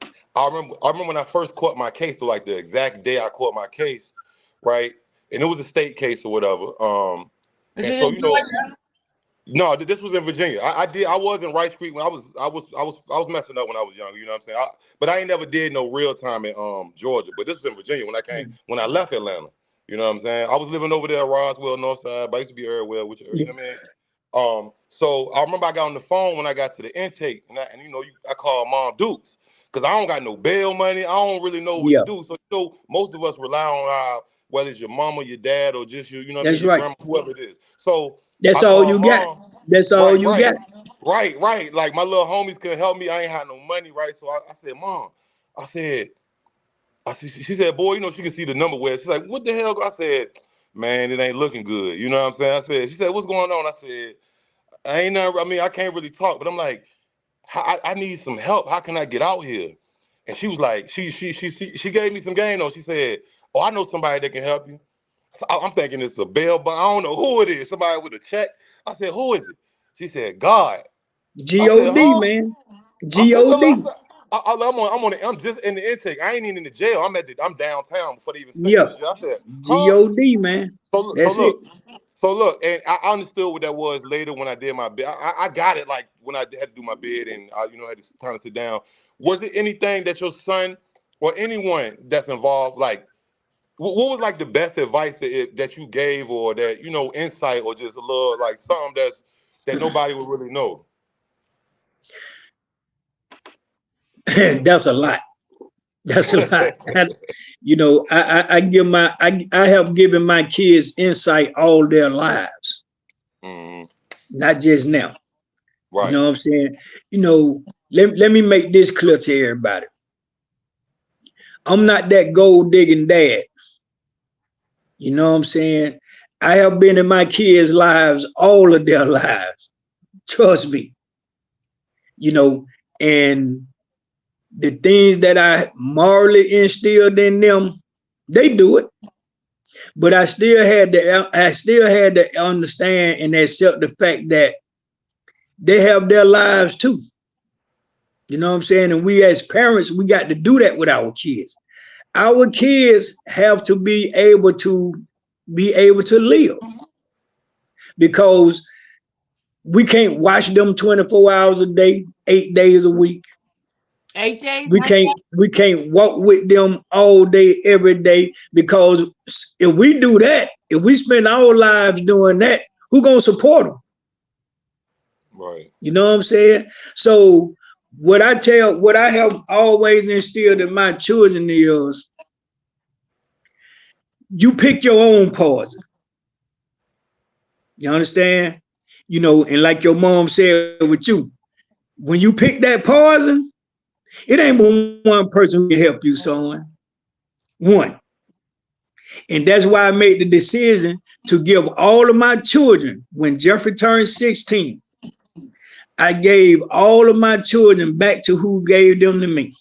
I remember when I first caught my case, so the exact day I caught my case, right? And it was a state case or whatever. No, this was in Virginia. I was in Rice Creek when I was messing up when I was young, you know what I'm saying? But I ain't never did no real time in Georgia. But this was in Virginia when I left Atlanta. You know what I'm saying? I was living over there at Roswell, Northside, but I used to be everywhere, you know what I mean? So I remember I got on the phone when I got to the intake, and I called Mom Dukes, because I don't got no bail money. I don't really know what to do. So most of us rely on whether it's your mama, your dad, or just you know what I mean, your grandma, whoever it is. So that's all you got. That's all you got. Right. Like my little homies couldn't help me. I ain't had no money, right? So I said, Mom, she said, boy, she can see the number where she's like, what the hell? I said, man, it ain't looking good. You know what I'm saying? She said, what's going on? I said, I can't really talk, but I'm like, I need some help. How can I get out here? And she was like, she gave me some game though. She said, "Oh, I know somebody that can help you." So I'm thinking it's a bail, but I don't know who it is. Somebody with a check. I said, "Who is it?" She said, "God." I said, G-O-D, "Huh?" man. I said, G-O-D. I'm just in the intake. I ain't even in the jail. I'm downtown before they even sent me Yeah. to jail. I said, "Huh?" G-O-D, man. That's it. So look, and I understood what that was later when I did my bid. I got it like when I had to do my bid and I, had to time to sit down. Was there anything that your son or anyone that's involved, like, what was like the best advice that you gave, or that insight, or just a little like something that nobody would really know? That's a lot. That's a lot. I have given my kids insight all their lives, not just now. Right. You know what I'm saying? Let me make this clear to everybody. I'm not that gold digging dad. You know what I'm saying? I have been in my kids' lives all of their lives. Trust me. And the things that I morally instilled in them, they do it. But I still had to understand and accept the fact that they have their lives too. You know what I'm saying? And we as parents, we got to do that with our kids. Our kids have to be able to live, because we can't watch them 24 hours a day, 8 days a week. 8 days. We can't walk with them all day, every day, because if we do that, if we spend our lives doing that, who gonna support them? Right. You know what I'm saying? So what I have always instilled in my children is, you pick your own poison. You understand? And like your mom said with you, when you pick that poison, it ain't but one person who can help you, son. One. And that's why I made the decision to give all of my children, when Jeffrey turned 16, I gave all of my children back to who gave them to me.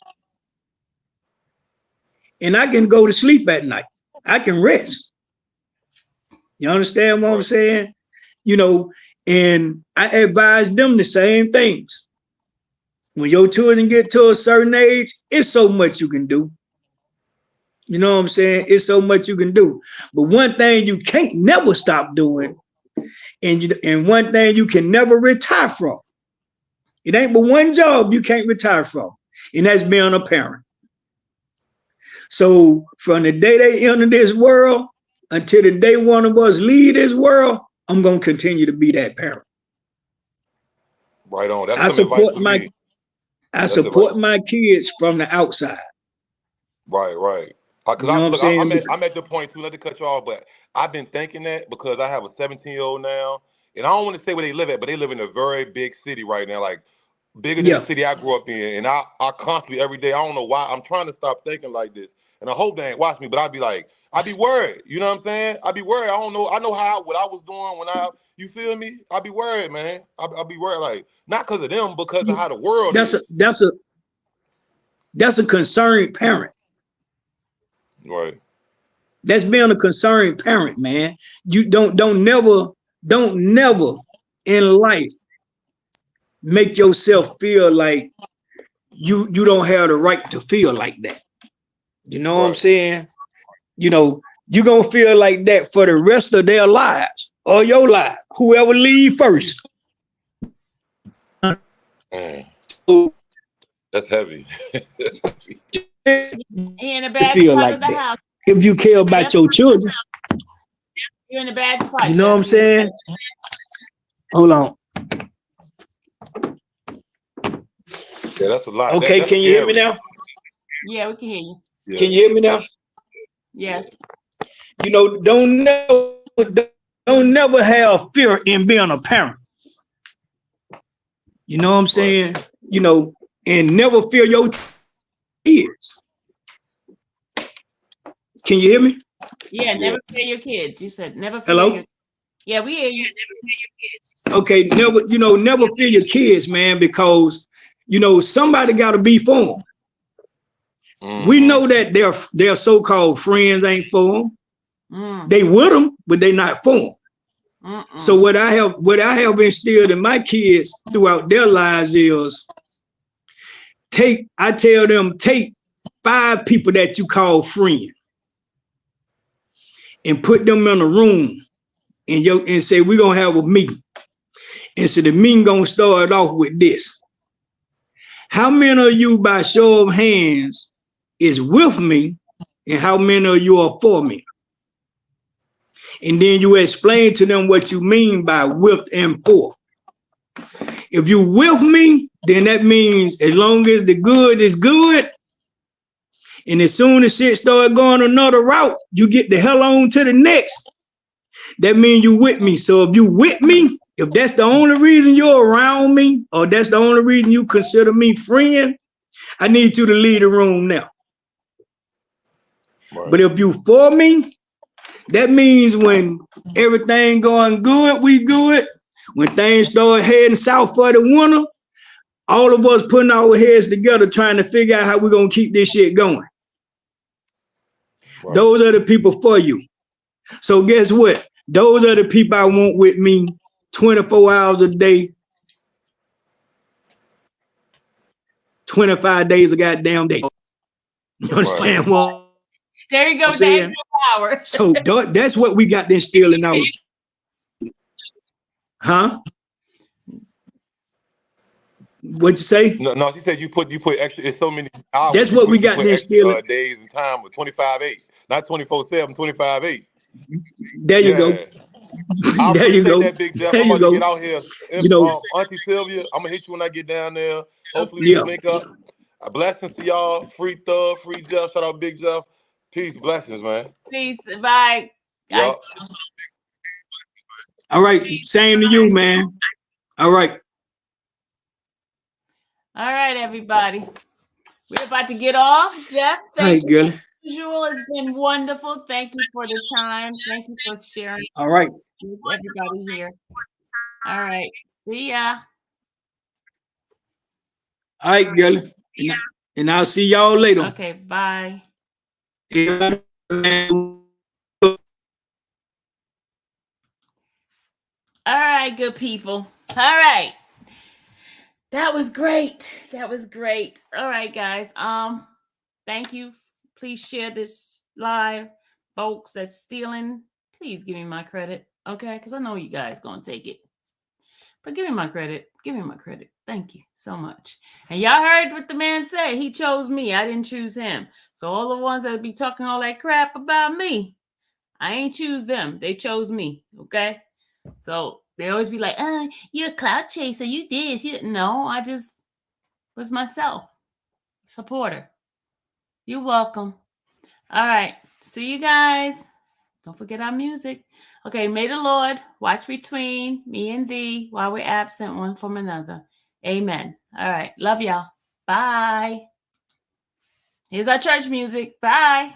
And I can go to sleep at night. I can rest. You understand what I'm saying? And I advise them the same things. When your children get to a certain age, it's so much you can do. You know what I'm saying? It's so much you can do. But one thing you can't never stop doing, and one thing you can never retire from. It ain't but one job you can't retire from, and that's being a parent. So from the day they enter this world until the day one of us leave this world, I'm going to continue to be that parent. Right on. That's some advice for me. I support my kids from the outside. Right. Because I'm at the point too, not to cut you off, but I've been thinking that because I have a 17-year-old now, and I don't want to say where they live at, but they live in a very big city right now, like bigger than the city I grew up in. And I constantly every day, I don't know why, I'm trying to stop thinking like this. And I hope they ain't watch me, but I'd be worried. You know what I'm saying? I'd be worried. I don't know. I know what I was doing when you feel me? I'd be worried, man. I'd be worried, like, not because of them, because of how the world is. That's a concerned parent. Right. That's being a concerned parent, man. You don't never in life make yourself feel like you don't have the right to feel like that. You know what I'm saying? You're gonna feel like that for the rest of their lives or your life. Whoever leave first. Man. That's heavy. That's heavy. You're in a bad spot like of the house. If you care about your children, you're in a bad spot. You know what I'm saying? Hold on. Yeah, that's a lot. Okay, that's can you hear me now? Yeah, we can hear you. Yeah. Can you hear me now? Yes. Don't never have fear in being a parent. You know what I'm saying? And never fear your kids. Can you hear me? Yeah, never fear your kids. You said never fear. Hello? Yeah, we hear you. Never fear your kids. Okay, never fear your kids, man, because somebody got to be for them. We know that their so-called friends ain't for them. They with them, but they not for them. So what I have instilled in my kids throughout their lives is I tell them, take 5 people that you call friend and put them in a room and say, we're gonna have a meeting. And so the meeting gonna start off with this. How many of you, by show of hands, is with me, and how many of you are for me? And then you explain to them what you mean by with and for. If you with me, then that means as long as the good is good, and as soon as shit start going another route, you get the hell on to the next. That means you with me. So if you with me, if that's the only reason you're around me, or that's the only reason you consider me friend, I need you to leave the room now. Right. But if you for me, that means when everything going good, we good. When things start heading south for the winter, all of us putting our heads together trying to figure out how we're going to keep this shit going. Right. Those are the people for you. So guess what? Those are the people I want with me 24 hours a day, 25 days a goddamn day. You understand what? There you go. Thank you, power. So that's what we got to instill in our. Huh? What'd you say? No, she said you put extra. It's so many hours. That's what we got to instill. Days and time with 25/8, not 24/7, 25/8. There you go. There you go. That, Big Jeff. I'm about to get out here. Auntie Sylvia, I'm gonna hit you when I get down there. Hopefully we can link up. Blessings to y'all. Free Thug, free Jeff. Shout out Big Jeff. Peace, blessings, man. Peace. Bye. Yep. All right. Same to you, man. All right. All right, everybody. We're about to get off. Jeff, thank you. As usual, it's been wonderful. Thank you for the time. Thank you for sharing. All right. With everybody here. All right. See ya. All right, girl. And I'll see y'all later. Okay, bye. All right, good people. All right. That was great. That was great. All right, guys. Thank you. Please share this live. Folks that's stealing, please give me my credit. Okay? Because I know you guys gonna take it. But give me my credit. Give me my credit. Thank you so much. And y'all heard what the man said. He chose me. I didn't choose him. So all the ones that be talking all that crap about me, I ain't choose them. They chose me. Okay? So they always be like, you're a clout chaser. You this. You no, I just was myself. Supporter. You're welcome. All right. See you guys. Don't forget our music. Okay. May the Lord watch between me and thee while we're absent one from another. Amen. All right. Love y'all. Bye. Here's our church music. Bye.